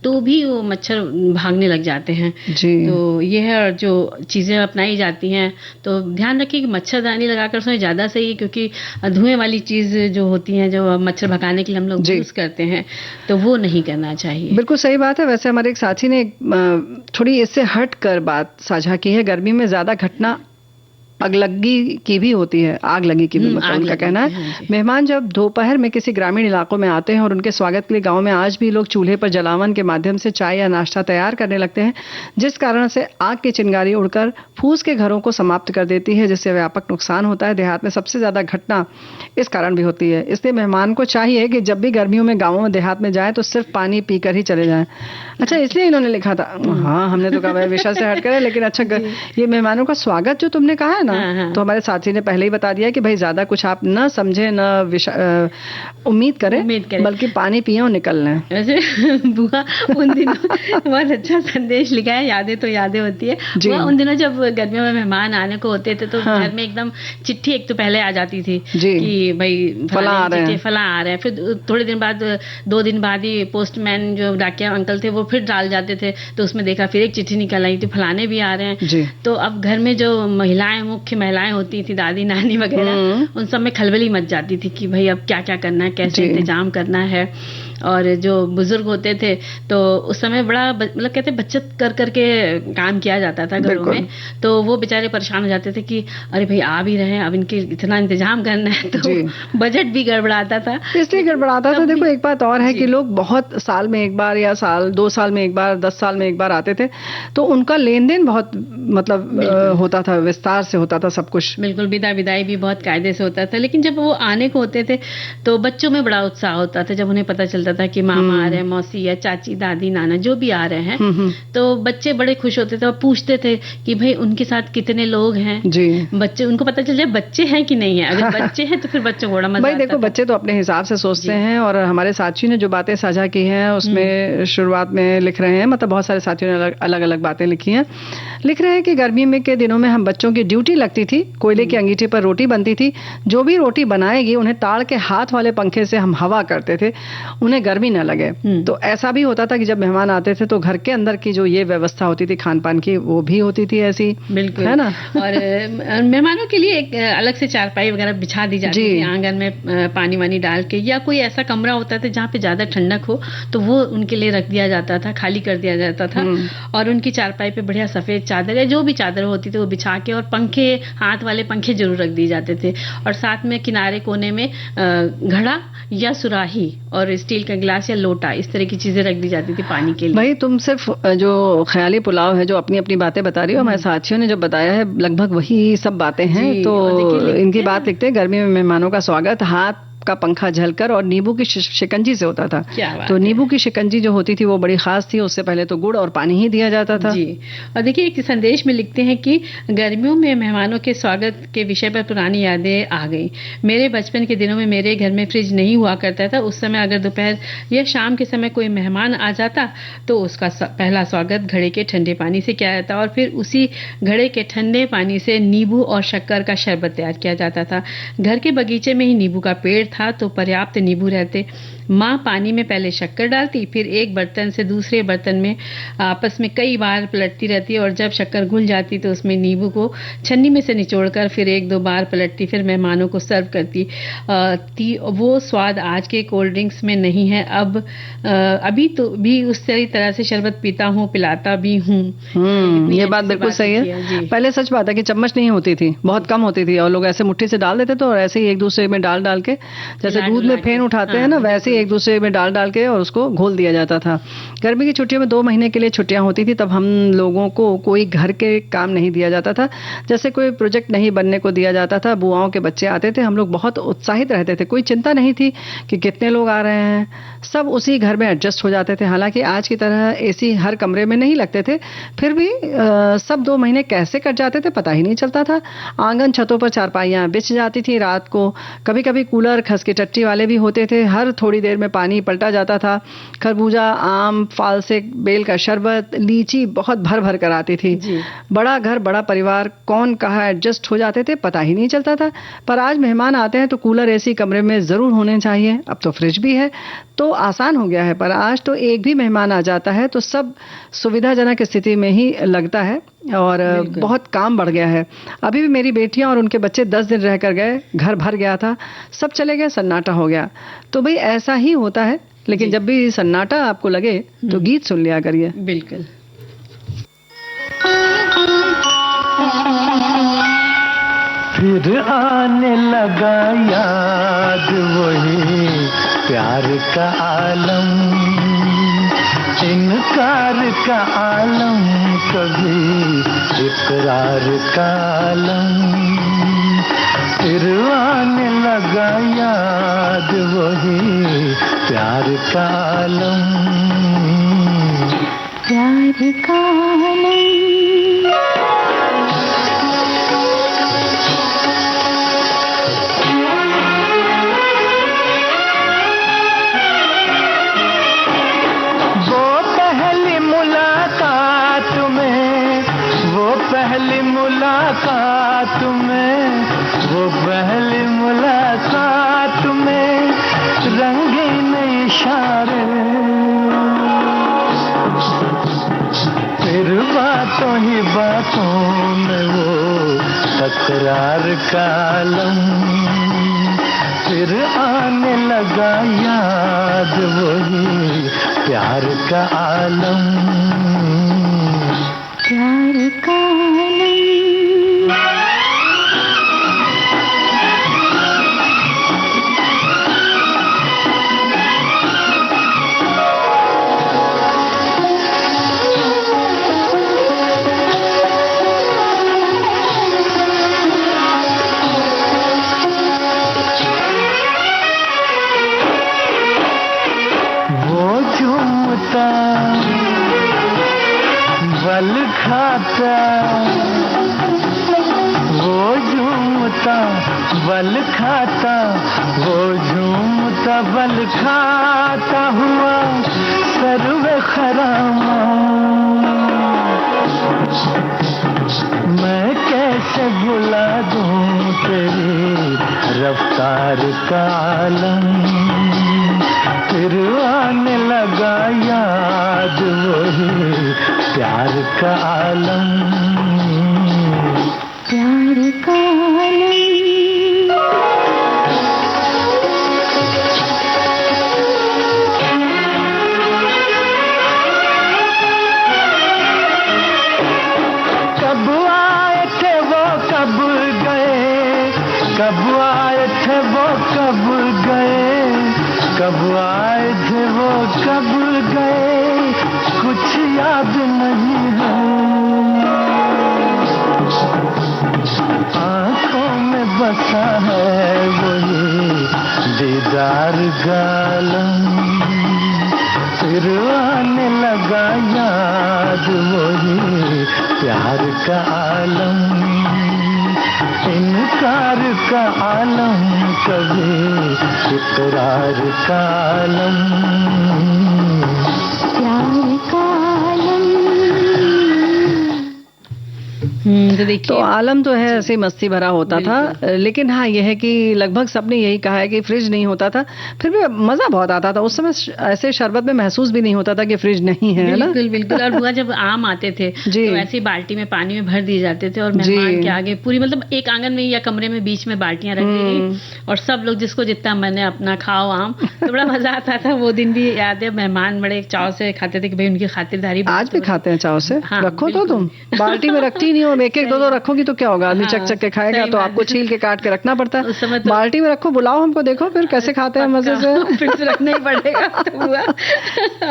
तो भी वो मच्छर भागने लग जाते हैं जी। तो ये है जो चीजें अपनाई जाती हैं, तो ध्यान रखिए कि मच्छरदानी लगाकर सोएं, ज्यादा सही है, क्योंकि धुएं वाली चीज जो होती हैं जो मच्छर भगाने के लिए हम लोग यूज करते हैं, तो वो नहीं करना चाहिए। बिल्कुल सही बात है। वैसे हमारे एक साथी ने थोड़ी इससे हट कर बात साझा की है। गर्मी में ज्यादा घटना अगलगी की भी होती है, आग लगी की भी, मतलब उनका कहना है। मेहमान जब दोपहर में किसी ग्रामीण इलाकों में आते हैं और उनके स्वागत के लिए गांव में आज भी लोग चूल्हे पर जलावन के माध्यम से चाय या नाश्ता तैयार करने लगते हैं, जिस कारण से आग की चिंगारी उड़कर फूस के घरों को समाप्त कर देती है, जिससे व्यापक नुकसान होता है। देहात में सबसे ज्यादा घटना इस कारण भी होती है। इसलिए मेहमान को चाहिए कि जब भी गर्मियों में गाँवों में देहात में जाए तो सिर्फ पानी पीकर ही चले जाएं। अच्छा, इसलिए इन्होंने लिखा था। हाँ, हमने तो कहा विषय से हट कर, लेकिन अच्छा ये मेहमानों का स्वागत जो तुमने कहा है ना, तो हमारे साथी ने पहले ही बता दिया कि भाई ज्यादा कुछ आप न समझे, न उम्मीद करें, बल्कि पानी पिए और निकल लें। वैसे बुआ उन दिनों बहुत अच्छा संदेश लिखा है, यादें तो यादें होती है। बुआ उन दिनों जब गर्मियों में मेहमान आने को होते थे तो घर में एकदम चिट्ठी एक तो पहले आ जाती थी कि भाई फला आ रहे हैं, फिर थोड़े दिन बाद 2 दिन बाद ही पोस्टमैन जो डाकिया अंकल थे वो फिर डाल जाते थे, तो उसमें देखा फिर एक चिट्ठी निकल आई थी, फलाने भी आ रहे हैं। तो अब घर में जो महिलाएं, मुख्य महिलाएं होती थी, दादी नानी वगैरह, उन सब में खलबली मच जाती थी कि भाई अब क्या क्या करना है, कैसे इंतजाम करना है। और जो बुजुर्ग होते थे तो उस समय बड़ा मतलब कहते बचत कर करके काम किया जाता था घरों में, तो वो बेचारे परेशान हो जाते थे कि अरे भाई आ भी रहे हैं, अब इनके इतना इंतजाम करना है, तो बजट भी गड़बड़ाता था। इसलिए गड़बड़ाता था। देखो एक बात और है कि लोग बहुत साल में एक बार या 2 साल में एक बार, 10 साल में एक बार आते थे, तो उनका लेन देन बहुत मतलब होता था, विस्तार से होता था सब कुछ। बिल्कुल, विदाई भी बहुत कायदे से होता था। लेकिन जब वो आने को होते थे तो बच्चों में बड़ा उत्साह होता था, जब उन्हें पता चलता था कि मामा आ रहे हैं, मौसी या चाची, दादी, नाना जो भी आ रहे हैं, तो बच्चे बड़े खुश होते थे और पूछते थे कि भाई उनके साथ कितने लोग हैं जी। बच्चे, उनको पता चल जाए बच्चे हैं कि नहीं है। अगर बच्चे हैं तो फिर बच्चों को बड़ा मजा आता है। देखो बच्चे तो अपने हिसाब से सोचते हैं, और हमारे साथियों ने जो बातें साझा की हैं उसमें शुरुआत में लिख रहे हैं, मतलब बहुत सारे साथियों ने अलग अलग बातें लिखी हैं। लिख रहे हैं कि गर्मी में के दिनों में हम बच्चों की ड्यूटी लगती थी, कोयले की अंगीठी पर रोटी बनती थी, जो भी रोटी बनाएगी उन्हें ताड़ के हाथ वाले पंखे से हम हवा करते थे, उन्हें गर्मी न लगे। तो ऐसा भी होता था कि जब मेहमान आते थे तो घर के अंदर की जो ये व्यवस्था होती थी खान पान की, वो भी होती थी ऐसी, बिल्कुल है ना। और मेहमानों के लिए एक अलग से चारपाई वगैरह बिछा दी जाती थी आंगन में, पानी वानी डाल के, या कोई ऐसा कमरा होता था जहाँ पे ज्यादा ठंडक हो तो वो उनके लिए रख दिया जाता था, खाली कर दिया जाता था, और उनकी चारपाई पे बढ़िया सफेद चादर या जो भी चादर होती थी वो बिछा के, और पंखे पंखे, हाथ वाले पंखे जरूर रख दिए जाते थे और साथ में किनारे कोने में घड़ा या सुराही और स्टील का गिलास या लोटा, इस तरह की चीजें रख दी जाती थी पानी के लिए। भाई तुम सिर्फ जो ख्याली पुलाव है, जो अपनी अपनी बातें बता रही हो, हमारे साथियों ने जो बताया है लगभग वही सब बातें हैं। जी, तो इनकी बात हैं। लिखते हैं, गर्मी में मेहमानों का स्वागत हाथ का पंखा झलकर और नींबू की शिकंजी से होता था। क्या बात तो है। नींबू की शिकंजी जो होती थी वो बड़ी खास थी। उससे पहले तो गुड़ और पानी ही दिया जाता था। जी, और देखिए एक संदेश में लिखते हैं कि गर्मियों में मेहमानों के स्वागत के विषय पर पुरानी यादें आ गई। मेरे बचपन के दिनों में मेरे घर में फ्रिज नहीं हुआ करता था। उस समय अगर दोपहर या शाम के समय कोई मेहमान आ जाता तो उसका पहला स्वागत घड़े के ठंडे पानी से किया जाता और फिर उसी घड़े के ठंडे पानी से नींबू और शक्कर का शरबत तैयार किया जाता था। घर के बगीचे में ही नींबू का पेड़ था तो पर्याप्त नींबू रहते। माँ पानी में पहले शक्कर डालती, फिर एक बर्तन से दूसरे बर्तन में आपस में कई बार पलटती रहती और जब शक्कर घुल जाती तो उसमें नींबू को छन्नी में से निचोड़कर फिर एक दो बार पलटती, फिर मेहमानों को सर्व करती। वो स्वाद आज के कोल्ड ड्रिंक्स में नहीं है। अभी तो भी उस तरह से शरबत पीता हूँ, पिलाता भी हूँ। ये बात बिल्कुल सही है। पहले सच बात है कि चम्मच नहीं होती थी, बहुत कम होती थी और लोग ऐसे मुट्ठी से डाल देते थे और ऐसे ही एक दूसरे में डाल डाल के, जैसे दूध में फेन उठाते हैं ना, वैसे ही एक दूसरे में डाल डाल के और उसको घोल दिया जाता था। गर्मी की छुट्टियों में 2 महीने के लिए छुट्टियां होती थी। तब हम लोगों को कोई घर के काम नहीं दिया जाता था, जैसे कोई प्रोजेक्ट नहीं बनने को दिया जाता था। बुआओं के बच्चे आते थे, हम लोग बहुत उत्साहित रहते थे। कोई चिंता नहीं थी कि कितने लोग आ रहे हैं, सब उसी घर में एडजस्ट हो जाते थे। हालांकि आज की तरह एसी हर कमरे में नहीं लगते थे, फिर भी सब 2 महीने कैसे कट जाते थे पता ही नहीं चलता था। आंगन छतों पर चारपाइयां बिछ जाती थी रात को। कभी कभी कूलर खस की टट्टी वाले भी होते थे, हर थोड़ी देर में पानी पलटा जाता था। खरबूजा, आम, फालसे, बेल का शरबत, लीची बहुत भर भर कर आती थी। बड़ा घर, बड़ा परिवार, कौन कहाँ एडजस्ट हो जाते थे पता ही नहीं चलता था। पर आज मेहमान आते हैं तो कूलर एसी कमरे में जरूर होने चाहिए। अब तो फ्रिज भी है तो आसान हो गया है, पर आज तो एक भी मेहमान आ जाता है तो सब सुविधाजनक स्थिति में ही लगता है और बहुत काम बढ़ गया है। अभी भी मेरी बेटियां और उनके बच्चे 10 दिन रह कर गए, घर भर गया था, सब चले गए, सन्नाटा हो गया। तो भाई ऐसा ही होता है, लेकिन जब भी सन्नाटा आपको लगे तो गीत सुन लिया करिए। बिल्कुल। फिर आने लगा याद वही प्यार का आलम, इनकार का आलम, कभी इकरार का आलम। फिर आने लगा याद वही प्यार का आलम, प्यार का आलम। पहली मुलाकात में, वो पहली मुलाकात में रंगीन इशारे, फिर बातों ही बातों में वो तकरार का आलम। फिर आने लगा याद वही प्यार का आलम, प्यार का बल खाता, वो झूमता बल खाता, वो झूमता बल खाता हुआ सर्व खरामा। मैं कैसे भुला दूं तेरी रफ्तार का आलम। फिर आने लगा याद वही प्यार का आलम, प्यार का आलम। कब आए थे वो, कब कब आए थे वो कब गए कुछ याद नहीं है, आंखों में बसा है वही दीदार गालम, फिर आने लगा याद वही प्यार का आलम, इनकार का आलम कभी इकरार का आलम, प्यार का आलम। तो देखिए तो आलम तो है ऐसे मस्ती भरा होता था, लेकिन हाँ यह है कि लगभग सबने यही कहा है कि फ्रिज नहीं होता था फिर भी मजा बहुत आता था उस समय। ऐसे शरबत में महसूस भी नहीं होता था कि फ्रिज नहीं है ना। बिल्कुल बिल्कुल। और बुआ जब आम आते थे जी। तो ऐसी बाल्टी में पानी में भर दिए जाते थे और मेहमान के आगे पूरी मतलब एक आंगन में या कमरे में बीच में बाल्टियां रख दी गई और सब लोग जिसको जितना मन है अपना खाओ आम। तो बड़ा मजा आता था, वो दिन भी याद है। मेहमान बड़े चाव से खाते थे कि भाई उनकी खातिरदारी। आज भी खाते हैं चाव से। हाँ, रखो तो तुम बाल्टी में रखती नहीं हो, एक एक दो दो रखोगी तो क्या होगा, आदमी चक चक के खाएगा तो आपको छील के काट के रखना पड़ता उस है। समय तो बाल्टी में रखो, बुलाओ हमको, देखो फिर कैसे खाते हैं मजे से। फिर से रखना ही पड़ेगा तो बुआ।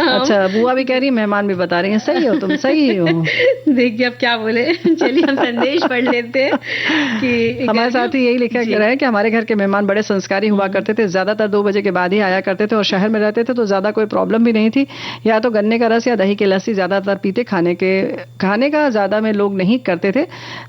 अच्छा बुआ भी कह रही, मेहमान भी बता रही हैं सही हो तुम, सही हो। देखिए अब क्या बोले। चलिए हम संदेश पढ़ लेते हैं कि हमारे साथ ही यही लिखा गया है कि हमारे घर के मेहमान बड़े संस्कारी हुआ करते थे, ज्यादातर 2 बजे के बाद ही आया करते थे और शहर में रहते थे तो ज्यादा कोई प्रॉब्लम भी नहीं थी। या तो गन्ने का रस या दही की लस्सी ज्यादातर पीते, खाने का ज्यादा में लोग नहीं करते थे।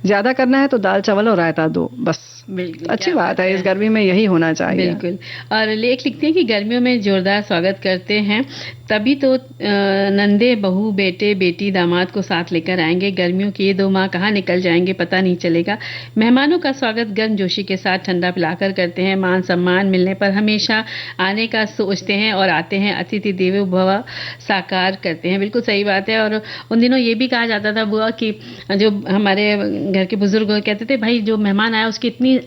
ज्यादा करना है तो दाल चावल और रायता दो बस। बिल्कुल अच्छी बात है, इस गर्मी में यही होना चाहिए। बिल्कुल। और लेख लिखते हैं कि गर्मियों में जोरदार स्वागत करते हैं तभी तो नंदे बहू बेटे बेटी दामाद को साथ लेकर आएंगे। गर्मियों के ये 2 माह कहाँ निकल जाएंगे पता नहीं चलेगा। मेहमानों का स्वागत गर्मजोशी के साथ ठंडा पिलाकर करते हैं। मान सम्मान मिलने पर हमेशा आने का सोचते हैं और आते हैं। अतिथि देवो भव साकार करते हैं। बिल्कुल सही बात है। और उन दिनों ये भी कहा जाता था बुआ कि जो हमारे घर के बुजुर्ग कहते थे भाई जो मेहमान आया उसकी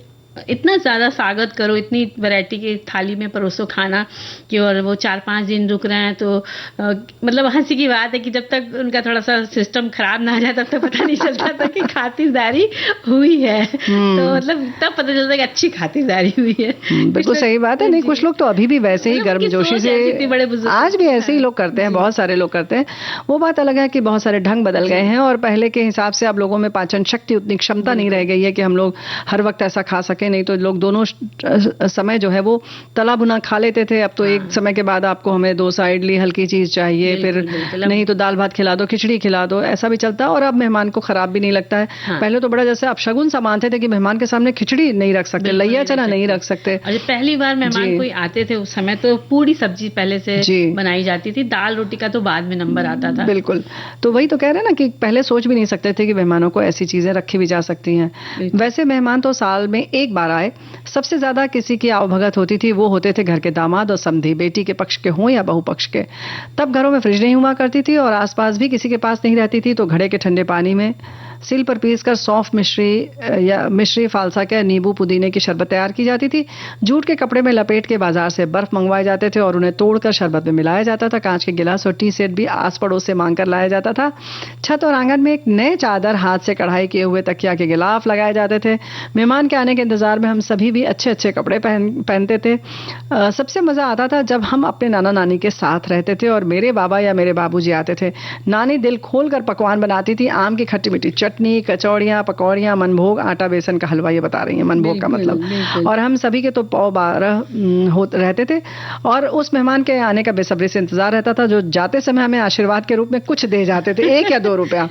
इतना ज़्यादा स्वागत करो, इतनी वैरायटी की थाली में परोसो खाना कि और वो 4-5 दिन रुक रहे हैं तो मतलब हंसी की बात है कि जब तक उनका थोड़ा सा सिस्टम खराब ना आ जाए तब तक पता नहीं चलता था कि खातिरदारी हुई है। तो मतलब तब पता चलता है कि अच्छी खातिरदारी हुई है। बिल्कुल सही बात है। नहीं कुछ लोग तो अभी भी वैसे ही गर्मजोशी से आज भी ऐसे ही लोग करते हैं, बहुत सारे लोग करते हैं। वो बात अलग है कि बहुत सारे ढंग बदल गए हैं और पहले के हिसाब से अब लोगों में पाचन शक्ति उतनी क्षमता नहीं रह गई है कि हम लोग हर वक्त ऐसा खा सके। नहीं तो लोग दोनों समय जो है वो तला भुना खा लेते थे। अब तो एक समय के बाद आपको हमें डोसा इडली हल्की चीज चाहिए, फिर नहीं तो दाल भात खिला दो, खिचड़ी खिला दो, ऐसा भी चलता है। और अब मेहमान को खराब भी नहीं लगता है। पहले तो बड़ा जैसे अपशगुन सा मानते थे कि मेहमान के सामने खिचड़ी नहीं रख सकते, लैया चना नहीं रख सकते। और पहली बार मेहमान कोई आते थे उस समय तो पूरी सब्जी पहले से बनाई जाती थी, दाल रोटी का तो बाद में नंबर आता था। बिल्कुल। तो वही तो कह रहे हैं ना कि पहले सोच भी नहीं सकते थे कि मेहमानों को ऐसी चीजें रखी भी जा सकती हैं। वैसे मेहमान तो साल में एक बार आए। सबसे ज्यादा किसी की आवभगत होती थी वो होते थे घर के दामाद और समधी, बेटी के पक्ष के हों या बहू पक्ष के। तब घरों में फ्रिज नहीं हुआ करती थी और आसपास भी किसी के पास नहीं रहती थी तो घड़े के ठंडे पानी में सिल पर पीसकर सौंफ मिश्री फालसा के नींबू पुदीने की शरबत तैयार की जाती थी। जूट के कपड़े में लपेट के बाजार से बर्फ मंगवाए जाते थे और उन्हें तोड़कर शरबत में मिलाया जाता था। कांच के गिलास और टी सेट भी आस पड़ोस से मांग कर लाया जाता था। छत और आंगन में एक नए चादर, हाथ से कढ़ाई किए हुए तकिया के गिलाफ लगाए जाते थे। मेहमान के आने के इंतजार में हम सभी भी अच्छे अच्छे कपड़े पहनते थे। सबसे मजा आता था जब हम अपने नाना नानी के साथ रहते थे और मेरे बाबा या मेरे बाबूजी आते थे। नानी दिल खोलकर पकवान बनाती थी। आम की खट्टी मीठी चटनी, कचौड़ियाँ, पकौड़ियाँ, मनभोग, आटा बेसन का हलवा, ये बता रही हैं मनभोग का मतलब। और हम सभी के तो 12 रहते थे और उस मेहमान के आने का बेसब्री से इंतजार रहता था जो जाते समय हमें आशीर्वाद के रूप में कुछ दे जाते थे, 1 या 2 रुपया।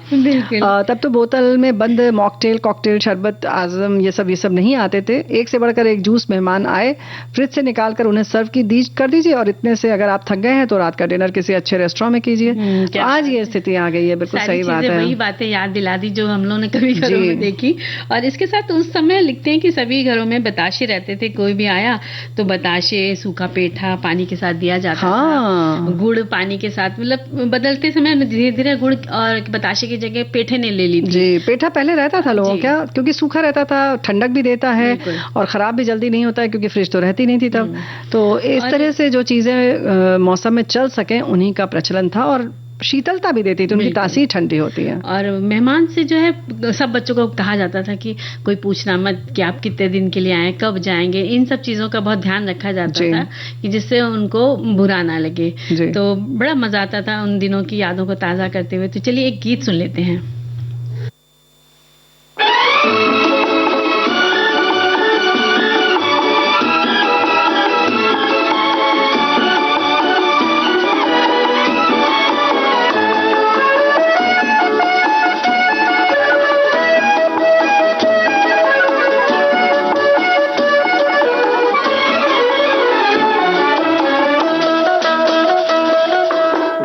तब तो बोतल में बंद मॉकटेल, कॉकटेल, शरबत आजम ये सब नहीं आते थे। एक से बढ़कर एक जूस मेहमान आए फ्रिज से निकाल कर उन्हें सर्व कर दीजिए और इतने से अगर आप थक गए हैं तो रात का डिनर किसी अच्छे रेस्टोरेंट में कीजिए। तो आज ये स्थिति आ गई है। बिल्कुल सही बात है। वही बातें याद दिला दी जो हम लोगों ने कभी घरों में देखी। और इसके साथ उस समय लिखते हैं कि सभी घरों में बताशे रहते थे। कोई भी आया तो बताशे, सूखा पेठा पानी के साथ दिया जाता था। गुड़ पानी के साथ, मतलब बदलते समय धीरे धीरे गुड़ और बताशे की जगह पेठे ने ले ली थी। जी, पेठा पहले रहता था लोगों क्या, क्योंकि सूखा रहता था, ठंडक भी देता है और खराब भी जल्दी नहीं होता है क्योंकि फ्रिज तो रहती नहीं थी तब। तो इस तरह से जो चीजें मौसम में चल सके उन्हीं का प्रचलन था और शीतलता भी देती थी, उनकी तासीर ठंडी होती है। और मेहमान से जो है सब बच्चों को कहा जाता था कि कोई पूछना मत कि आप कितने दिन के लिए आए, कब जाएंगे, इन सब चीजों का बहुत ध्यान रखा जाता था कि जिससे उनको बुरा ना लगे। तो बड़ा मजा आता था उन दिनों की यादों को ताजा करते हुए। तो चलिए एक गीत सुन लेते हैं।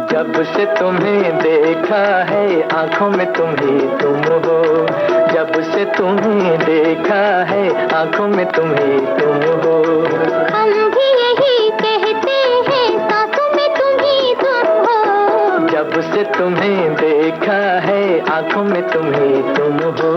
जब से तुम्हें देखा है आंखों में तुम ही तुम हो, जब से तुम्हें देखा है आंखों में तुम ही तुम हो। हम भी यही कहते हैं सांसों में तुम ही तुम हो, जब से तुम्हें देखा है आंखों में तुम ही तुम हो।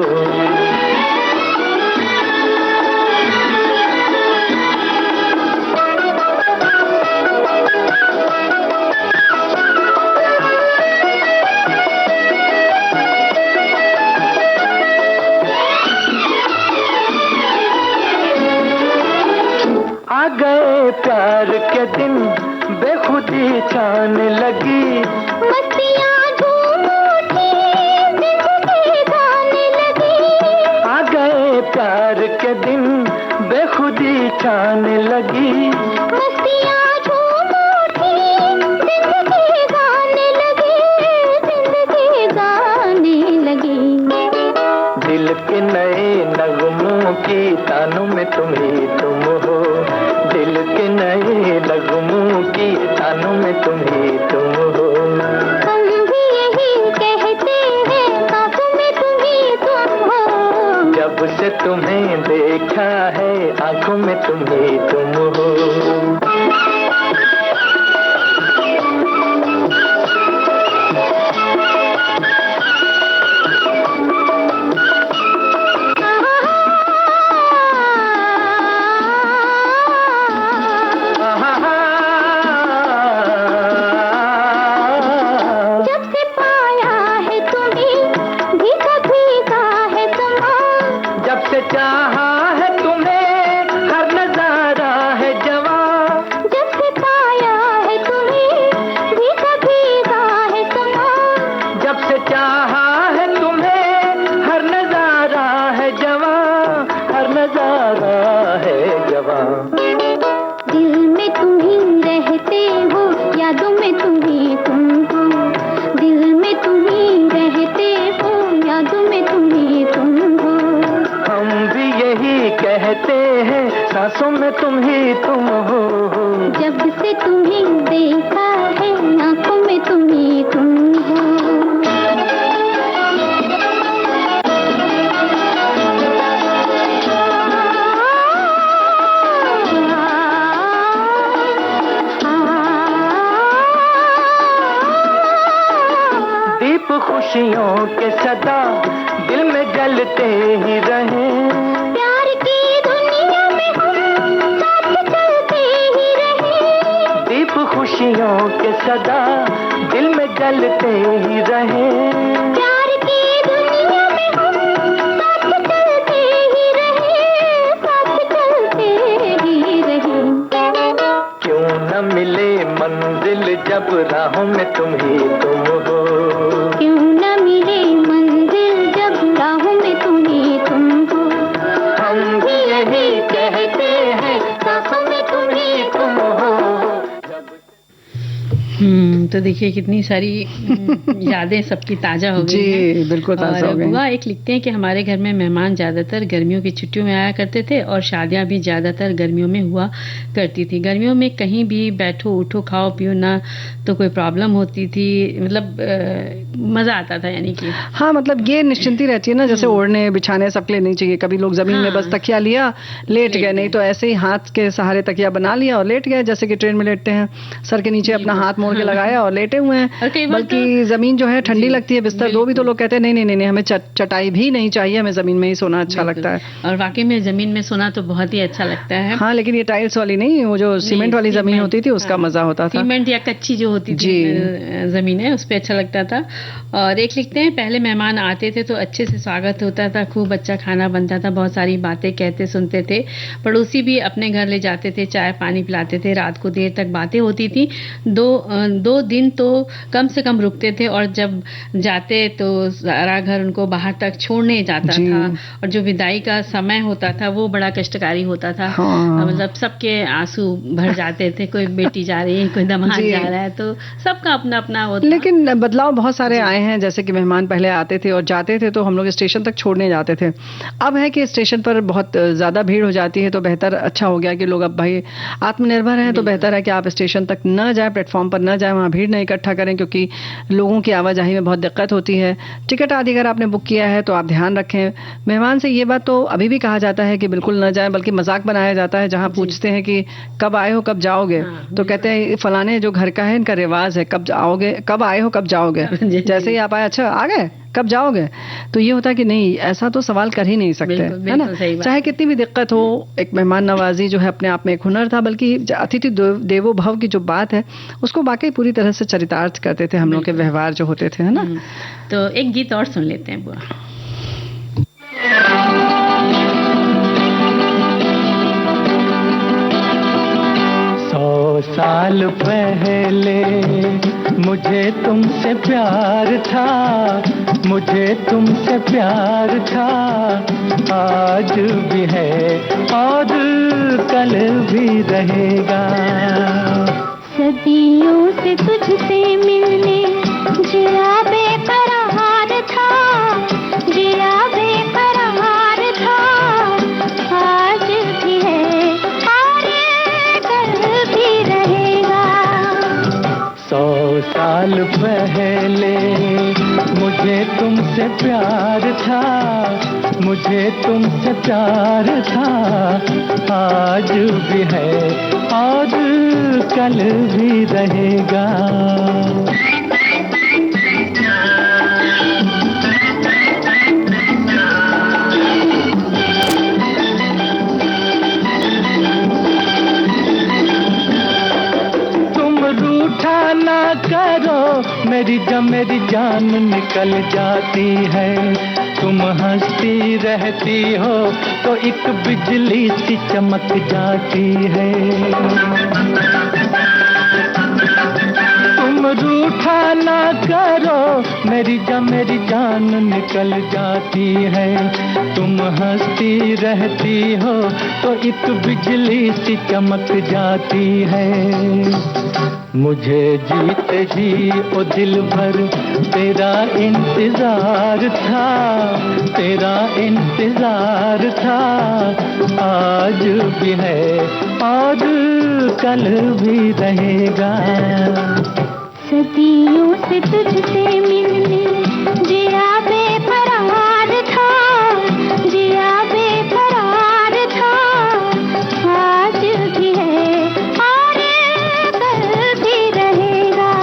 आ गए प्यार के दिन बेखुदी छाने लगी, मस्तियाँ झूम उठी जिंदगी गाने लगी। आ गए प्यार के दिन बेखुदी छाने लगी, मस्तियाँ झूम उठी जिंदगी गाने लगी, जिंदगी गाने लगी। दिल के नए नगमों की तानों में तुम ही तुम हो, दिल के नए नगमों की तानों में तुम ही तुम हो। हम भी यही कहते हैं सांसों में तुम ही तुम हो, जब से तुम्हें देखा है आंखों में तुम ही तुम हो। चाहा है तुम्हें हर नजारा है जवां, जब से पाया है तुम्हें भीगा भीगा है समा, जब से चाहा है तुम्हें हर नजारा है जवां, हर नजारा है जवां। दिल में तुम ही रहते हो, यादों में तुम ही तुम हो, दिल में तुम ही रहते हो, यादों में तुम ही तुम हो। हम भी यही कहते हैं सांसों में तुम ही तुम हो, जब से तुम्हें देखा है आंखों में तुम ही तुम हो। दीप खुशियों के सदा दिल में जलते ही रहे, प्यार की दुनिया में हम साथ चलते ही रहे, दीप खुशियों के सदा दिल में जलते ही रहे, प्यार की दुनिया में हम साथ चलते ही रहे, साथ चलते ही रहे। क्यों न मिले मंजिल जब राहों में तुम ही तुम हो, क्यों न मिले मंजिल जब राहों में तुम ही तुम हो। हम भी यही कहते हैं सांसों में तुम ही तुम हो। तो देखिए कितनी सारी यादें सबकी ताजा हो गई जी हैं। बिल्कुल ताजा हो और गई। बुआ एक लिखते हैं कि हमारे घर में मेहमान ज्यादातर गर्मियों की छुट्टियों में आया करते थे और शादियां भी ज्यादातर गर्मियों में हुआ करती थी। गर्मियों में कहीं भी बैठो उठो खाओ पियो ना तो कोई प्रॉब्लम होती थी, मतलब मजा आता था। यानी कि हाँ, मतलब ये निश्चिंती रहती है ना, जैसे ओढ़ने बिछाने सबके लिए नहीं चाहिए। कभी लोग जमीन में बस तकिया लिया लेट गए, नहीं तो ऐसे ही हाथ के सहारे तकिया बना लिया और लेट गए, जैसे कि ट्रेन में लेटते हैं, सर के नीचे अपना हाथ मोड़ के लगाया और लेटे हुए और कई हैं। बार बल्कि जमीन जो है ठंडी लगती है, बिस्तर दो भी तो लोग कहते हैं नहीं नहीं नहीं, हमें चटाई भी नहीं चाहिए, हमें जमीन में ही सोना अच्छा लगता है। और वाकई में जमीन में सोना तो बहुत ही अच्छा लगता है। हाँ, लेकिन ये टाइल्स वाली नहीं, वो जो सीमेंट वाली जमीन होती थी उसका मजा होता था। सीमेंट या कच्ची जो होती थी जमीन है उस पे अच्छा लगता था। और एक लिखते हैं, पहले मेहमान आते थे तो अच्छे से स्वागत होता था, खूब अच्छा खाना बनता था, बहुत सारी बातें कहते सुनते थे, पड़ोसी भी अपने घर ले जाते थे, चाय पानी पिलाते थे, रात को देर तक बातें होती थी। दो दिन तो कम से कम रुकते थे और जब जाते तो सारा घर उनको बाहर तक छोड़ने जाता था। और जो विदाई का समय होता था वो बड़ा कष्टकारी होता था। मतलब सबके आंसू भर जाते थे, कोई बेटी जा रही है, कोई दामाद जा रहा है, तो सबका अपना अपना होता। लेकिन बदलाव बहुत सारे आए हैं, जैसे कि मेहमान पहले आते थे और जाते थे तो हम लोग स्टेशन तक छोड़ने जाते थे। अब है कि स्टेशन पर बहुत ज्यादा भीड़ हो जाती है, तो बेहतर अच्छा हो गया कि लोग अब भाई आत्मनिर्भर हैं, तो बेहतर है कि आप स्टेशन तक न जाए, प्लेटफॉर्म पर न जाए, वहां भीड़ नहीं इकट्ठा करें, क्योंकि लोगों की आवाजाही में बहुत दिक्कत होती है। टिकट आदि अगर आपने बुक किया है तो आप ध्यान रखें। मेहमान से ये बात तो अभी भी कहा जाता है कि बिल्कुल न जाए, बल्कि मजाक बनाया जाता है, जहां पूछते हैं कि कब आए हो कब जाओगे, तो कहते हैं फलाने जो घर का है इनका रिवाज है, कब आओगे, कब आए हो कब जाओगे। जैसे ही आप आए, अच्छा आ गए, कब जाओगे, तो ये होता है कि नहीं, ऐसा तो सवाल कर ही नहीं सकते, है ना। चाहे कितनी भी दिक्कत हो, एक मेहमान नवाजी जो है अपने आप में एक हुनर था, बल्कि अतिथि देवो भव की जो बात है उसको वाकई पूरी तरह से चरितार्थ करते थे हम लोग के व्यवहार जो होते थे, है ना। तो एक गीत और सुन लेते हैं बुआ। 100 साल पहले मुझे तुमसे प्यार था, मुझे तुमसे प्यार था, आज भी है और कल भी रहेगा। सदियों से तुझसे मिलने जिया बेकरार था, जिया बेकरार था, आज भी है और कल भी रहेगा। 100 साल पहले मुझे तुमसे प्यार था, मुझे तुमसे प्यार था, आज भी है और कल भी रहेगा। तुम रूठा ना करो, मेरी जान निकल जाती है, तुम हंसती रहती हो तो एक बिजली सी चमक जाती है। तुम रूठा ना करो, मेरी जान निकल जाती है, तुम हंसती रहती हो तो एक बिजली सी चमक जाती है। मुझे जीते जी ओ दिल भर तेरा इंतजार था, तेरा इंतजार था, आज भी है और कल भी रहेगा। सदियों से तुझसे मिलने जिया बेकरार था, जिया बेकरार था, आज भी है और कल भी रहेगा।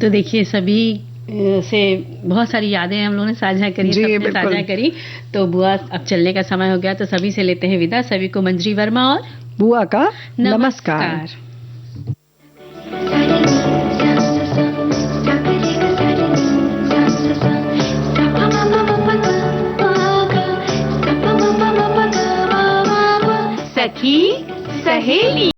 तो देखिए सभी से बहुत सारी यादें हम लोगों ने साझा करी, सबने साझा करी। तो बुआ अब चलने का समय हो गया, तो सभी से लेते हैं विदा। सभी को मंजरी वर्मा और बुआ का नमस्कार। सखी सहेली